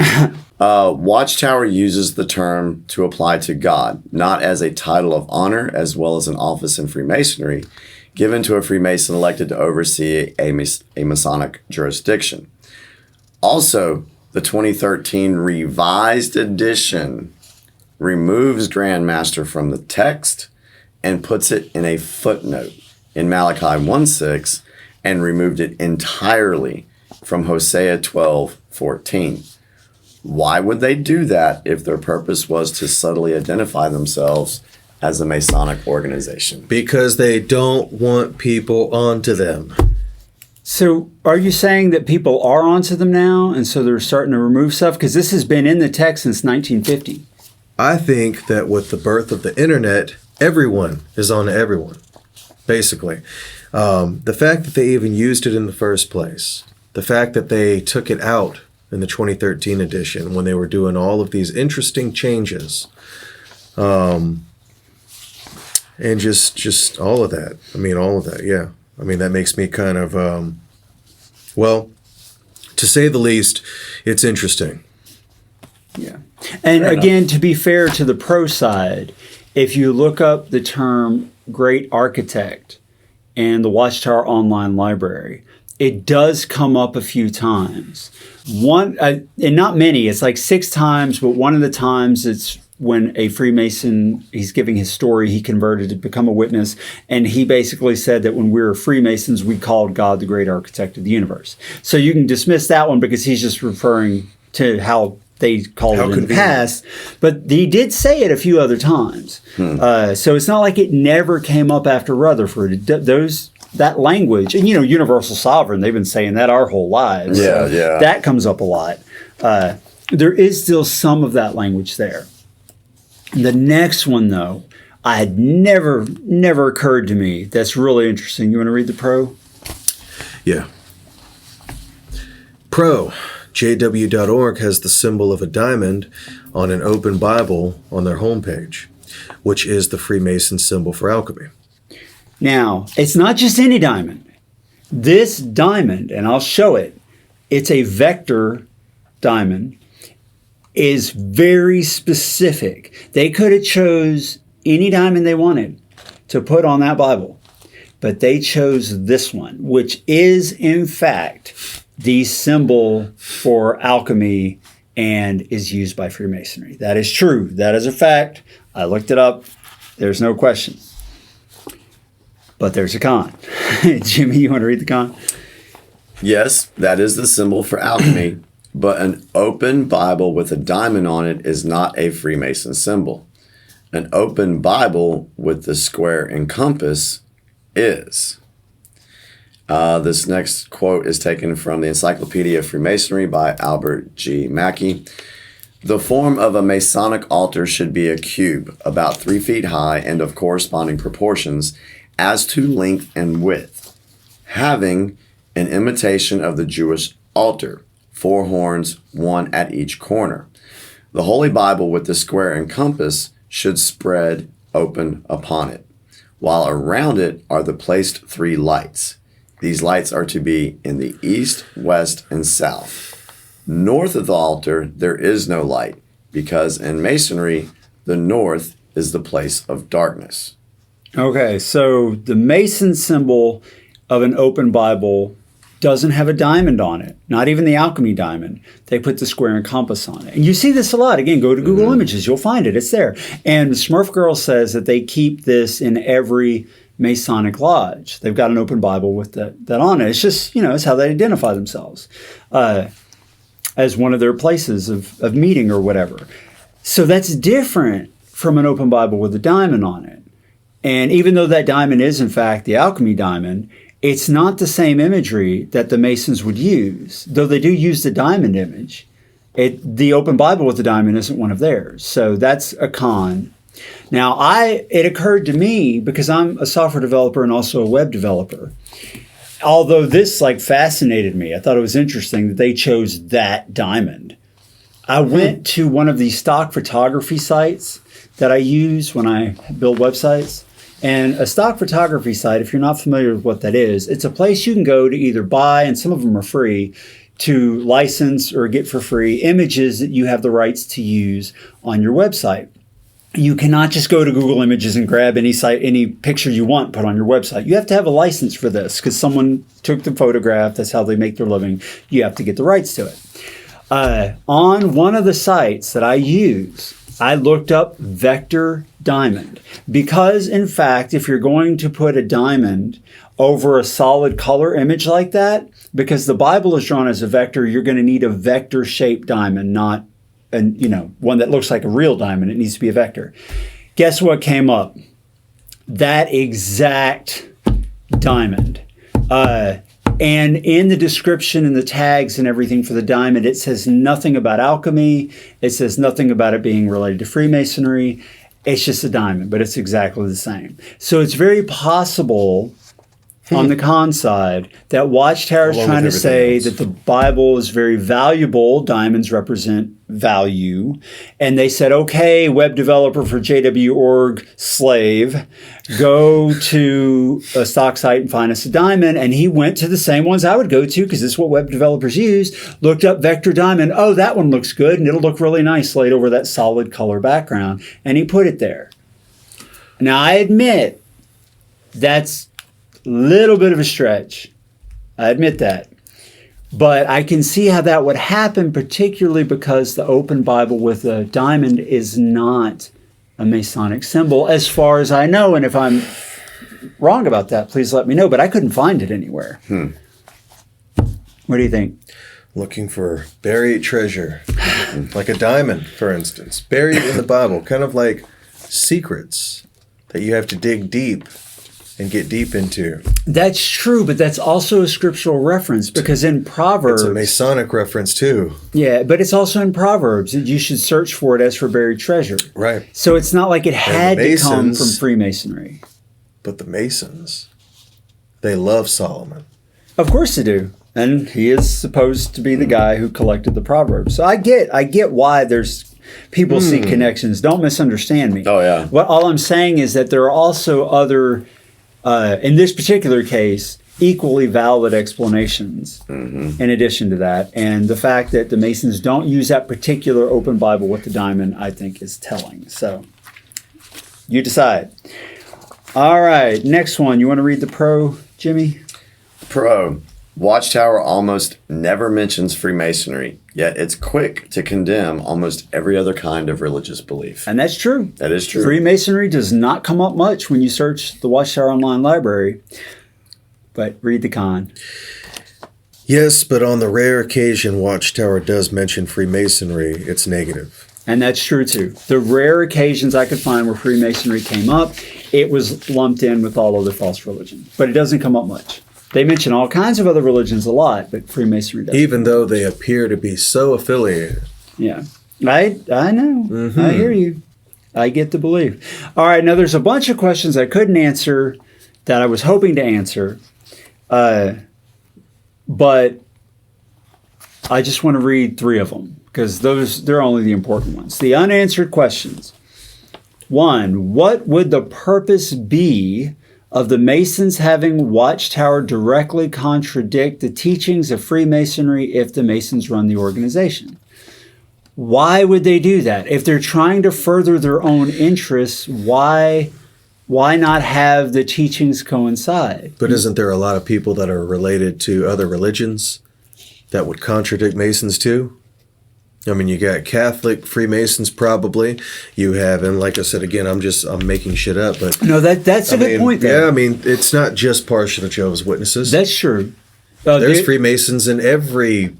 Watchtower uses the term to apply to God, not as a title of honor, as well as an office in Freemasonry, given to a Freemason elected to oversee a Masonic jurisdiction. Also, the 2013 Revised Edition removes Grand Master from the text and puts it in a footnote in Malachi 1:6 and removed it entirely from Hosea 12:14. Why would they do that if their purpose was to subtly identify themselves as a Masonic organization? Because they don't want people onto them. So are you saying that people are onto them now, and so they're starting to remove stuff? Because this has been in the text since 1950. I think that with the birth of the internet, everyone is on to everyone, basically. The fact that they even used it in the first place, the fact that they took it out in the 2013 edition when they were doing all of these interesting changes, and just all of that. I mean, all of that, yeah. I mean, that makes me kind of, well, to say the least, it's interesting. Yeah. And again, to be fair to the pro side, if you look up the term Great Architect in the Watchtower Online Library, it does come up a few times. One, and not many, it's like 6 times, but one of the times it's when a Freemason, he's giving his story, he converted to become a witness, and he basically said that when we were Freemasons, we called God the Great Architect of the universe. So you can dismiss that one because he's just referring to how they called it in the past, but he did say it a few other times. So it's not like it never came up after Rutherford. That language, and universal sovereign, they've been saying that our whole lives. Yeah, so yeah. That comes up a lot. There is still some of that language there. The next one, though, I had never occurred to me. That's really interesting. You want to read the pro? Yeah. Pro. JWORG has the symbol of a diamond on an open Bible on their homepage, which is the Freemason symbol for alchemy. Now, it's not just any diamond. This diamond, and I'll show it, it's a vector diamond, is very specific. They could have chose any diamond they wanted to put on that Bible, but they chose this one, which is, in fact, the symbol for alchemy and is used by Freemasonry. That is true. That is a fact. I looked it up. There's no question. But there's a con. Jimmy, you want to read the con? Yes, that is the symbol for alchemy, but an open Bible with a diamond on it is not a Freemason symbol. An open Bible with the square and compass is. This next quote is taken from the Encyclopedia of Freemasonry by Albert G. Mackey. The form of a Masonic altar should be a cube, about 3 feet high and of corresponding proportions as to length and width, having an imitation of the Jewish altar, 4 horns, 1 at each corner. The Holy Bible with the square and compass should spread open upon it, while around it are the placed 3 lights. These lights are to be in the east, west, and south. North of the altar there is no light, because in Masonry, the north is the place of darkness. Okay, so the Mason symbol of an open Bible doesn't have a diamond on it, not even the alchemy diamond. They put the square and compass on it. And you see this a lot. Again, go to Google Images, you'll find it. It's there. And Smurf Girl says that they keep this in every Masonic lodge. They've got an open Bible with that on it. It's just, it's how they identify themselves as one of their places of meeting or whatever. So that's different from an open Bible with a diamond on it. And even though that diamond is, in fact, the alchemy diamond, it's not the same imagery that the Masons would use. Though they do use the diamond image, the open Bible with the diamond isn't one of theirs. So that's a con. Now, it occurred to me, because I'm a software developer and also a web developer, although this fascinated me. I thought it was interesting that they chose that diamond. I went to one of these stock photography sites that I use when I build websites. And a stock photography site, if you're not familiar with what that is, it's a place you can go to either buy, and some of them are free, to license or get for free images that you have the rights to use on your website. You cannot just go to Google Images and grab any picture you want, put on your website. You have to have a license for this because someone took the photograph. That's how they make their living. You have to get the rights to it. On one of the sites that I use, I looked up vector diamond because, in fact, if you're going to put a diamond over a solid color image like that, because the Bible is drawn as a vector, you're going to need a vector-shaped diamond, not one that looks like a real diamond. It needs to be a vector. Guess what came up? That exact diamond. And in the description and the tags and everything for the diamond, it says nothing about alchemy. It says nothing about it being related to Freemasonry. It's just a diamond, but it's exactly the same. So it's very possible on the con side that Watchtower is trying to say that the Bible is very valuable. Diamonds represent value. And they said, okay, web developer for JWORG slave, go to a stock site and find us a diamond. And he went to the same ones I would go to because this is what web developers use. Looked up vector diamond. Oh, that one looks good. And it'll look really nice laid over that solid color background. And he put it there. Now, I admit that's little bit of a stretch. I admit that. But I can see how that would happen, particularly because the open Bible with a diamond is not a Masonic symbol, as far as I know. And if I'm wrong about that, please let me know. But I couldn't find it anywhere. What do you think? Looking for buried treasure, like a diamond, for instance, buried in the Bible, kind of like secrets that you have to dig deep and get deep into. That's true, but that's also a scriptural reference because in Proverbs... It's a Masonic reference too. Yeah, but it's also in Proverbs that you should search for it as for buried treasure. Right. So it's not like it had to come from Freemasonry. But the Masons, they love Solomon. Of course they do. And he is supposed to be the guy who collected the Proverbs. So I get why there's... people see connections. Don't misunderstand me. Oh, yeah. What all I'm saying is that there are also other... in this particular case, equally valid explanations in addition to that. And the fact that the Masons don't use that particular open Bible with the diamond, I think, is telling. So you decide. All right, next one. You want to read the pro, Jimmy? Pro. Watchtower almost never mentions Freemasonry, yet it's quick to condemn almost every other kind of religious belief. And that's true. That is true. Freemasonry does not come up much when you search the Watchtower Online Library. But read the con. Yes, but on the rare occasion Watchtower does mention Freemasonry, it's negative. And that's true, too. The rare occasions I could find where Freemasonry came up, it was lumped in with all other false religions. But it doesn't come up much. They mention all kinds of other religions a lot, but Freemasonry doesn't. Even though they appear to be so affiliated. Yeah. I know. I hear you. I get the belief. All right, now there's a bunch of questions I couldn't answer that I was hoping to answer. But I just want to read 3 of them because they're only the important ones. The unanswered questions. One, what would the purpose be of the Masons having Watchtower directly contradict the teachings of Freemasonry if the Masons run the organization? Why would they do that? If they're trying to further their own interests, why not have the teachings coincide? But isn't there a lot of people that are related to other religions that would contradict Masons too? I mean, you got Catholic Freemasons probably. You have, and like I said again, I'm making shit up, but no, that's a good point. Though. Yeah, I mean, it's not just partial to Jehovah's Witnesses. That's true. There's Freemasons in every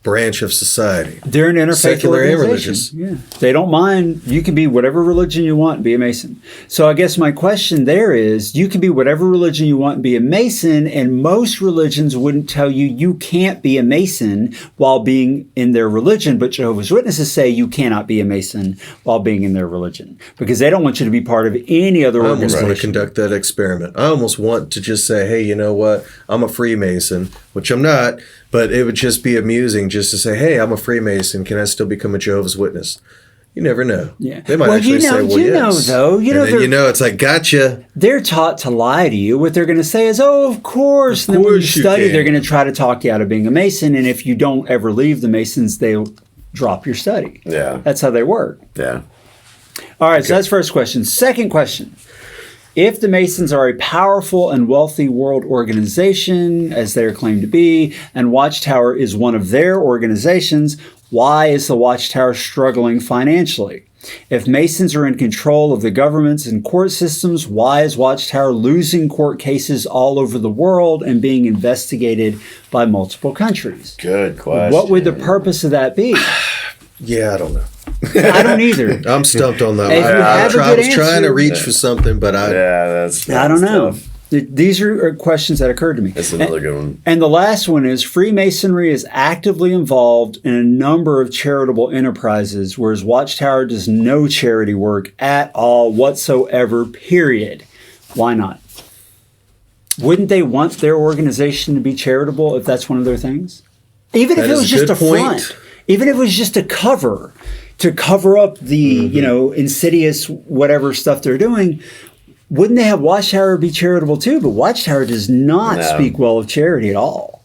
branch of society. They're an interfaith secular and religious. Yeah, they don't mind. You can be whatever religion you want and be a Mason. So I guess my question there is, you can be whatever religion you want and be a Mason, and most religions wouldn't tell you you can't be a Mason while being in their religion, but Jehovah's Witnesses say you cannot be a Mason while being in their religion because they don't want you to be part of any other I almost organization. want to conduct that experiment. I almost want to just say, hey, you know what? I'm a Freemason, which I'm not, but it would just be amusing just to say, hey, I'm a Freemason. Can I still become a Jehovah's Witness? You never know. Yeah. They might actually say, well, yes. And then it's like, gotcha. They're taught to lie to you. What they're going to say is, oh, of course. And then when you study, they're going to try to talk you out of being a Mason. And if you don't ever leave the Masons, they'll drop your study. Yeah. That's how they work. Yeah. All right. Okay. So that's first question. Second question. If the Masons are a powerful and wealthy world organization, as they are claimed to be, and Watchtower is one of their organizations, why is the Watchtower struggling financially? If Masons are in control of the governments and court systems, why is Watchtower losing court cases all over the world and being investigated by multiple countries? Good question. What would the purpose of that be? Yeah, I don't know. I don't either. I'm stumped on that. I was trying to reach for something, but I don't know. Tough. These are questions that occurred to me. That's another good one. And the last one is Freemasonry is actively involved in a number of charitable enterprises, whereas Watchtower does no charity work at all whatsoever, period. Why not? Wouldn't they want their organization to be charitable if that's one of their things? Even if it was just a front. Even if it was just a cover to cover up the, insidious whatever stuff they're doing, wouldn't they have Watchtower be charitable too? But Watchtower does not speak well of charity at all.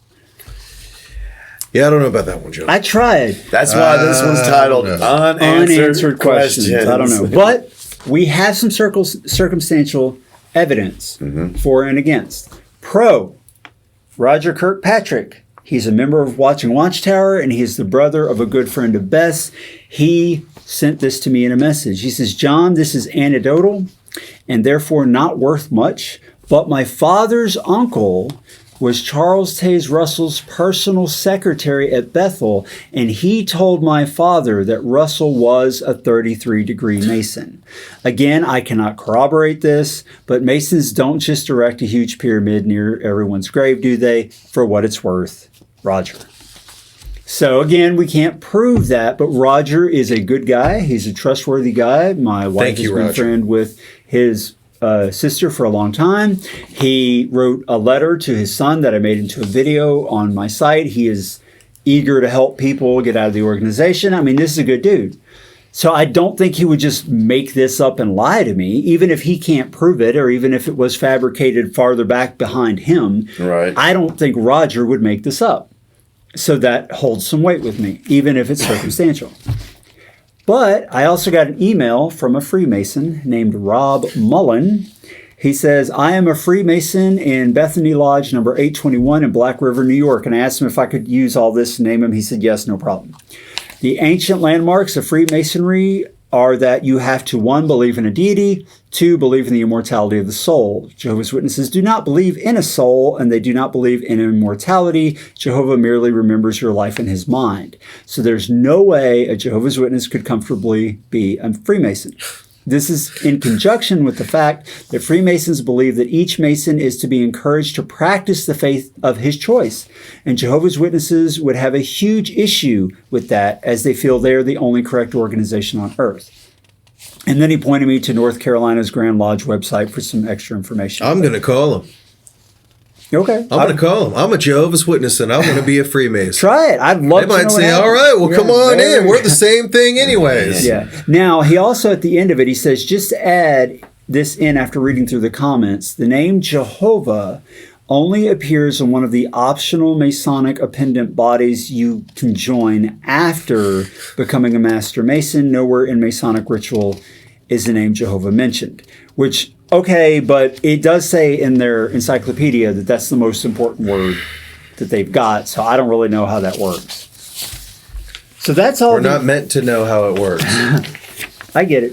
Yeah, I don't know about that one, Joe. I tried. That's why this one's titled Unanswered Questions. I don't know. But we have some circumstantial evidence for and against. Pro, Roger Kirkpatrick. He's a member of Watchtower, and he's the brother of a good friend of Beth's. He sent this to me in a message. He says, John, this is anecdotal and therefore not worth much, but my father's uncle was Charles Taze Russell's personal secretary at Bethel, and he told my father that Russell was a 33-degree Mason. Again, I cannot corroborate this, but Masons don't just erect a huge pyramid near everyone's grave, do they? For what it's worth, Roger. So again, we can't prove that, but Roger is a good guy. He's a trustworthy guy. My wife has been friend with his sister for a long time. He wrote a letter to his son that I made into a video on my site. He is eager to help people get out of the organization. I mean, this is a good dude. So I don't think he would just make this up and lie to me, even if he can't prove it, or even if it was fabricated farther back behind him. Right. I don't think Roger would make this up. So that holds some weight with me, even if it's circumstantial. But I also got an email from a Freemason named Rob Mullen. He says, I am a Freemason in Bethany Lodge number 821 in Black River, New York. And I asked him if I could use all this to name him. He said, yes, no problem. The ancient landmarks of Freemasonry are that you have to, 1, believe in a deity, 2, believe in the immortality of the soul. Jehovah's Witnesses do not believe in a soul, and they do not believe in immortality. Jehovah merely remembers your life in his mind. So there's no way a Jehovah's Witness could comfortably be a Freemason. This is in conjunction with the fact that Freemasons believe that each Mason is to be encouraged to practice the faith of his choice. And Jehovah's Witnesses would have a huge issue with that, as they feel they are the only correct organization on earth. And then he pointed me to North Carolina's Grand Lodge website for some extra information. I'm going to call him. Okay. I'm going to call them. I'm a Jehovah's Witness and I want to be a Freemason. Try it. I'd love to They know might what say, happens. all right, well, Yeah, come on there in. we We're go. the same thing anyways. Yeah. Now, he also, at the end of it, he says, just to add this in after reading through the comments, the name Jehovah only appears in one of the optional Masonic appendant bodies you can join after becoming a Master Mason. Nowhere in Masonic ritual is the name Jehovah mentioned, which, okay, but it does say in their encyclopedia that that's the most important word that they've got, so I don't really know how that works. So that's all. We're not meant to know how it works. I get it.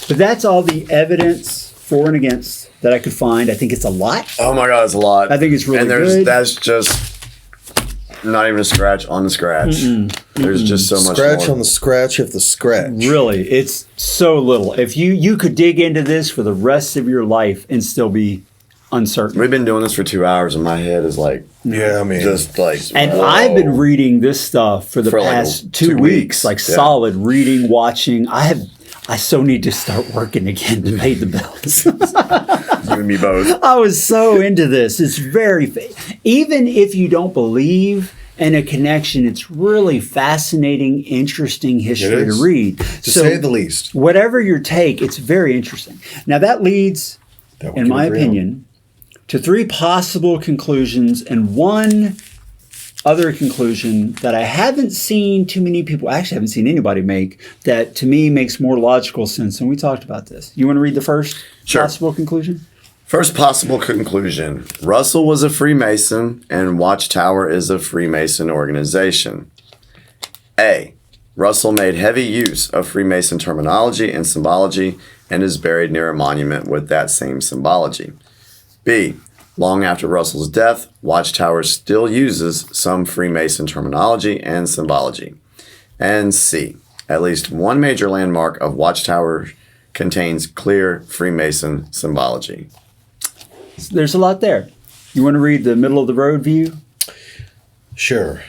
But that's all the evidence for and against that I could find. I think it's a lot. Oh my God, it's a lot. I think it's really and good. That's just not even a scratch on the scratch. There's just so much Scratch more. on the scratch of the scratch. Really, it's so little. If you could dig into this for the rest of your life and still be uncertain. We've been doing this for 2 hours and my head is like, Yeah, I mean, just like, And whoa. I've been reading this stuff for the For like past 2 2 weeks, weeks. like Yeah. solid reading, watching. I so need to start working again to pay the bills. You and me both. I was so into this. It's even if you don't believe in a connection, it's really fascinating, interesting history It to is. read. to say the least. Whatever your take, it's very interesting. Now that leads, That we in can my agree on. opinion, to 3 possible conclusions and one other conclusion that I haven't seen too many people, actually haven't seen anybody make, that to me makes more logical sense. And we talked about this. You want to read the first Sure. possible conclusion? First possible conclusion. Russell was a Freemason and Watchtower is a Freemason organization. A. Russell made heavy use of Freemason terminology and symbology and is buried near a monument with that same symbology. B. Long after Russell's death, Watchtower still uses some Freemason terminology and symbology. And C. At least one major landmark of Watchtower contains clear Freemason symbology. There's a lot there. You want to read the middle of the road view? Sure.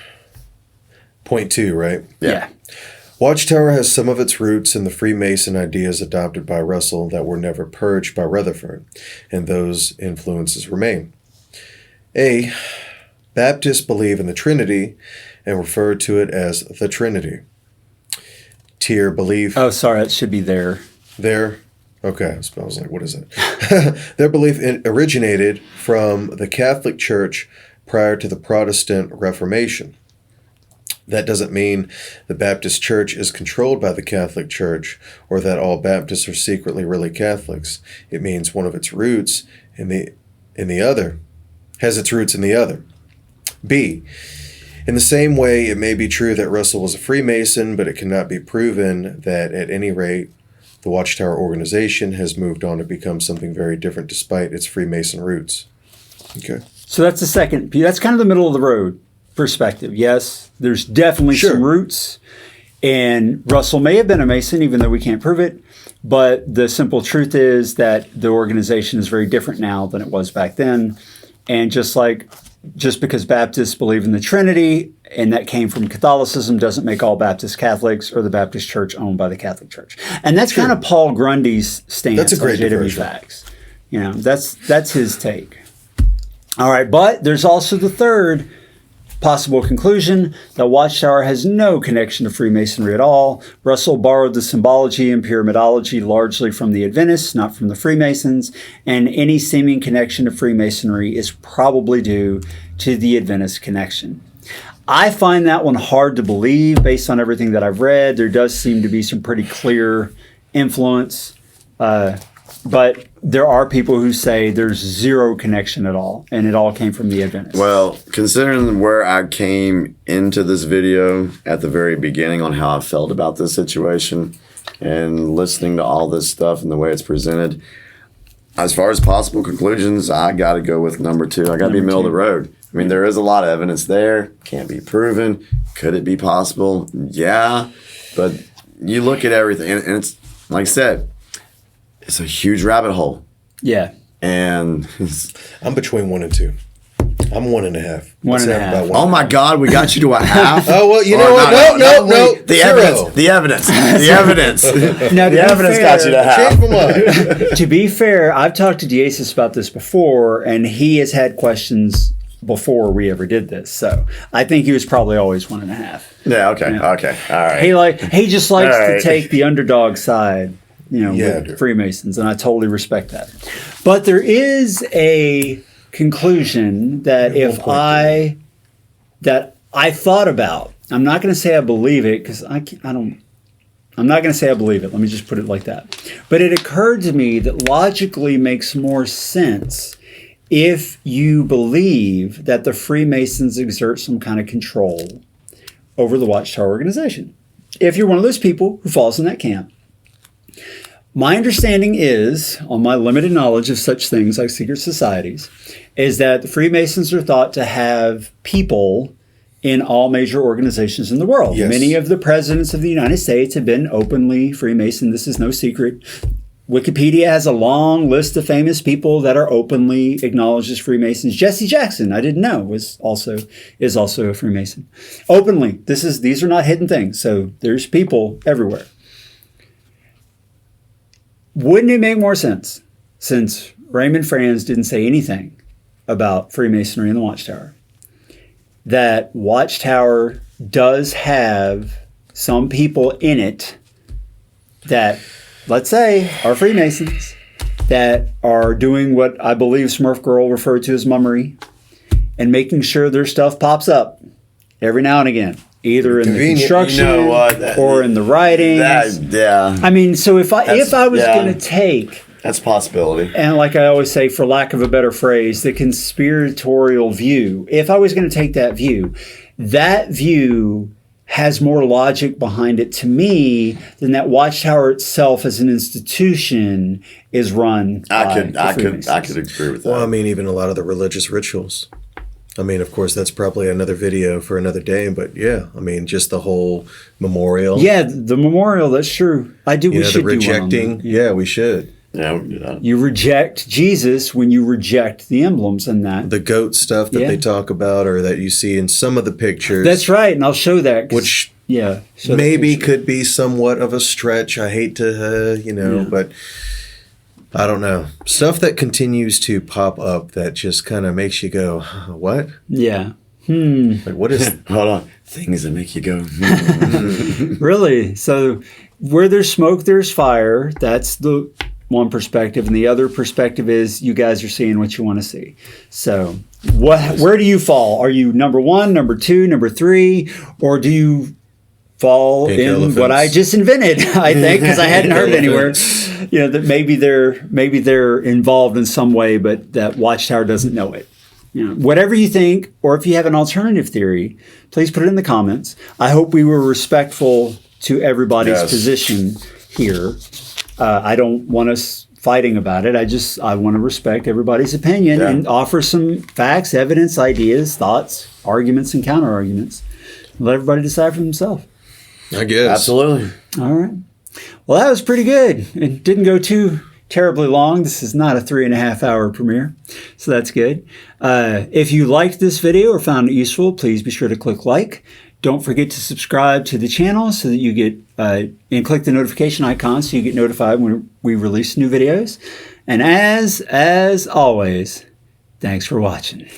Point 2, right? Yeah. Watchtower has some of its roots in the Freemason ideas adopted by Russell that were never purged by Rutherford, and those influences remain. A. Baptists believe in the Trinity and refer to it as the Trinity. Tier belief. Oh, sorry, it should be there. There. Okay, I was like, what is it? Their belief originated from the Catholic Church prior to the Protestant Reformation. That doesn't mean the Baptist Church is controlled by the Catholic Church or that all Baptists are secretly really Catholics. It means one of its roots in the other has its roots in the other. B. In the same way, it may be true that Russell was a Freemason, but it cannot be proven that at any rate the Watchtower organization has moved on to become something very different despite its Freemason roots. Okay. So that's the second. That's kind of the middle of the road perspective. Yes, there's definitely Sure. some roots. And Russell may have been a Mason, even though we can't prove it. But the simple truth is that the organization is very different now than it was back then. And just because Baptists believe in the Trinity, and that came from Catholicism, doesn't make all Baptists Catholics or the Baptist Church owned by the Catholic Church. And that's kind of Paul Grundy's stance That's a great on JW diversion. Facts. You know, that's his take. All right, but there's also the third possible conclusion that Watchtower has no connection to Freemasonry at all. Russell borrowed the symbology and pyramidology largely from the Adventists, not from the Freemasons, and any seeming connection to Freemasonry is probably due to the Adventist connection. I find that one hard to believe based on everything that I've read. There does seem to be some pretty clear influence, but there are people who say there's zero connection at all, and it all came from the Adventists. Well, considering where I came into this video at the very beginning on how I felt about this situation and listening to all this stuff and the way it's presented, as far as possible conclusions, I got to go with number 2. I got to be middle of the road. I mean, there is a lot of evidence there. Can't be proven. Could it be possible? Yeah. But you look at everything, and it's, like I said, it's a huge rabbit hole. Yeah. And I'm between 1 and 2. I'm 1.5. 1.5. Oh my God, we got you to a half. Oh well, you know what? No. The Zero. evidence. The evidence. Now, The evidence got you to half. Change my mind. To be fair, I've talked to DeAces about this before, and he has had questions before we ever did this. So I think he was probably always 1.5. Yeah. Okay. Yeah. Okay. All right. He just likes All right. to take the underdog side, with Freemasons, and I totally respect that. But there is a conclusion that that I thought about. I'm not going to say I believe it because I'm not going to say I believe it. Let me just put it like that. But it occurred to me that logically makes more sense if you believe that the Freemasons exert some kind of control over the Watchtower organization. If you're one of those people who falls in that camp. My understanding is, on my limited knowledge of such things like secret societies, is that the Freemasons are thought to have people in all major organizations in the world. Yes. Many of the presidents of the United States have been openly Freemason. This is no secret. Wikipedia has a long list of famous people that are openly acknowledged as Freemasons. Jesse Jackson, I didn't know, is also a Freemason. Openly. These are not hidden things. So there's people everywhere. Wouldn't it make more sense, since Raymond Franz didn't say anything about Freemasonry in the Watchtower, that Watchtower does have some people in it that, let's say, are Freemasons, that are doing what I believe Smurf Girl referred to as mummery, and making sure their stuff pops up every now and again, either in the construction or in the writing. Yeah. I mean, so if I was going to take, that's a possibility. and like I always say, for lack of a better phrase, the conspiratorial view, if I was going to take that view has more logic behind it to me than that Watchtower itself as an institution is run I could by the agree with that. Well, I mean, even a lot of the religious rituals. I mean, of course, that's probably another video for another day, but yeah, I mean, just the whole memorial. Yeah, the memorial, that's true. We should the rejecting. do one on that. Yeah, we should. Yeah, we can do that. You reject Jesus when you reject the emblems in that. The goat stuff that they talk about, or that you see in some of the pictures. That's right, and I'll show that. Which show maybe could be somewhat of a stretch. I hate to, but I don't know. Stuff that continues to pop up that just kind of makes you go, what? Yeah. Like, what is... Hold on. Things that make you go, Really? So where there's smoke, there's fire. That's the one perspective. And the other perspective is you guys are seeing what you want to see. So where do you fall? Are you number 1, number 2, number 3? Or do you fall Pink in elephants. what I just invented, I think, because I hadn't heard it anywhere. That maybe they're involved in some way, but that Watchtower doesn't know it. Whatever you think, or if you have an alternative theory, please put it in the comments. I hope we were respectful to everybody's position here. I don't want us fighting about it. I want to respect everybody's opinion and offer some facts, evidence, ideas, thoughts, arguments, and counter arguments. Let everybody decide for themselves. I guess. Absolutely. All right. Well, that was pretty good. It didn't go too terribly long. This is not a 3.5 hour premiere, so that's good. If you liked this video or found it useful, please be sure to click like. Don't forget to subscribe to the channel so that you get and click the notification icon so you get notified when we release new videos. And as always, thanks for watching.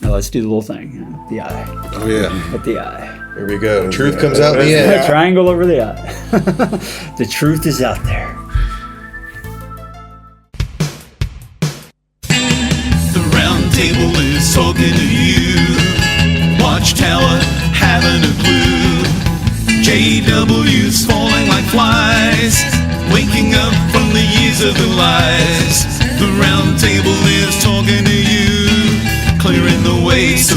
Now let's do the little thing. The eye. Oh, yeah. At the eye. Here we go. Truth comes out in the end. Triangle over the eye. The truth is out there. The round table is talking to you. Watchtower having a clue. JW's falling like flies, waking up from the years of the lies. The round table is talking to you, clearing the way so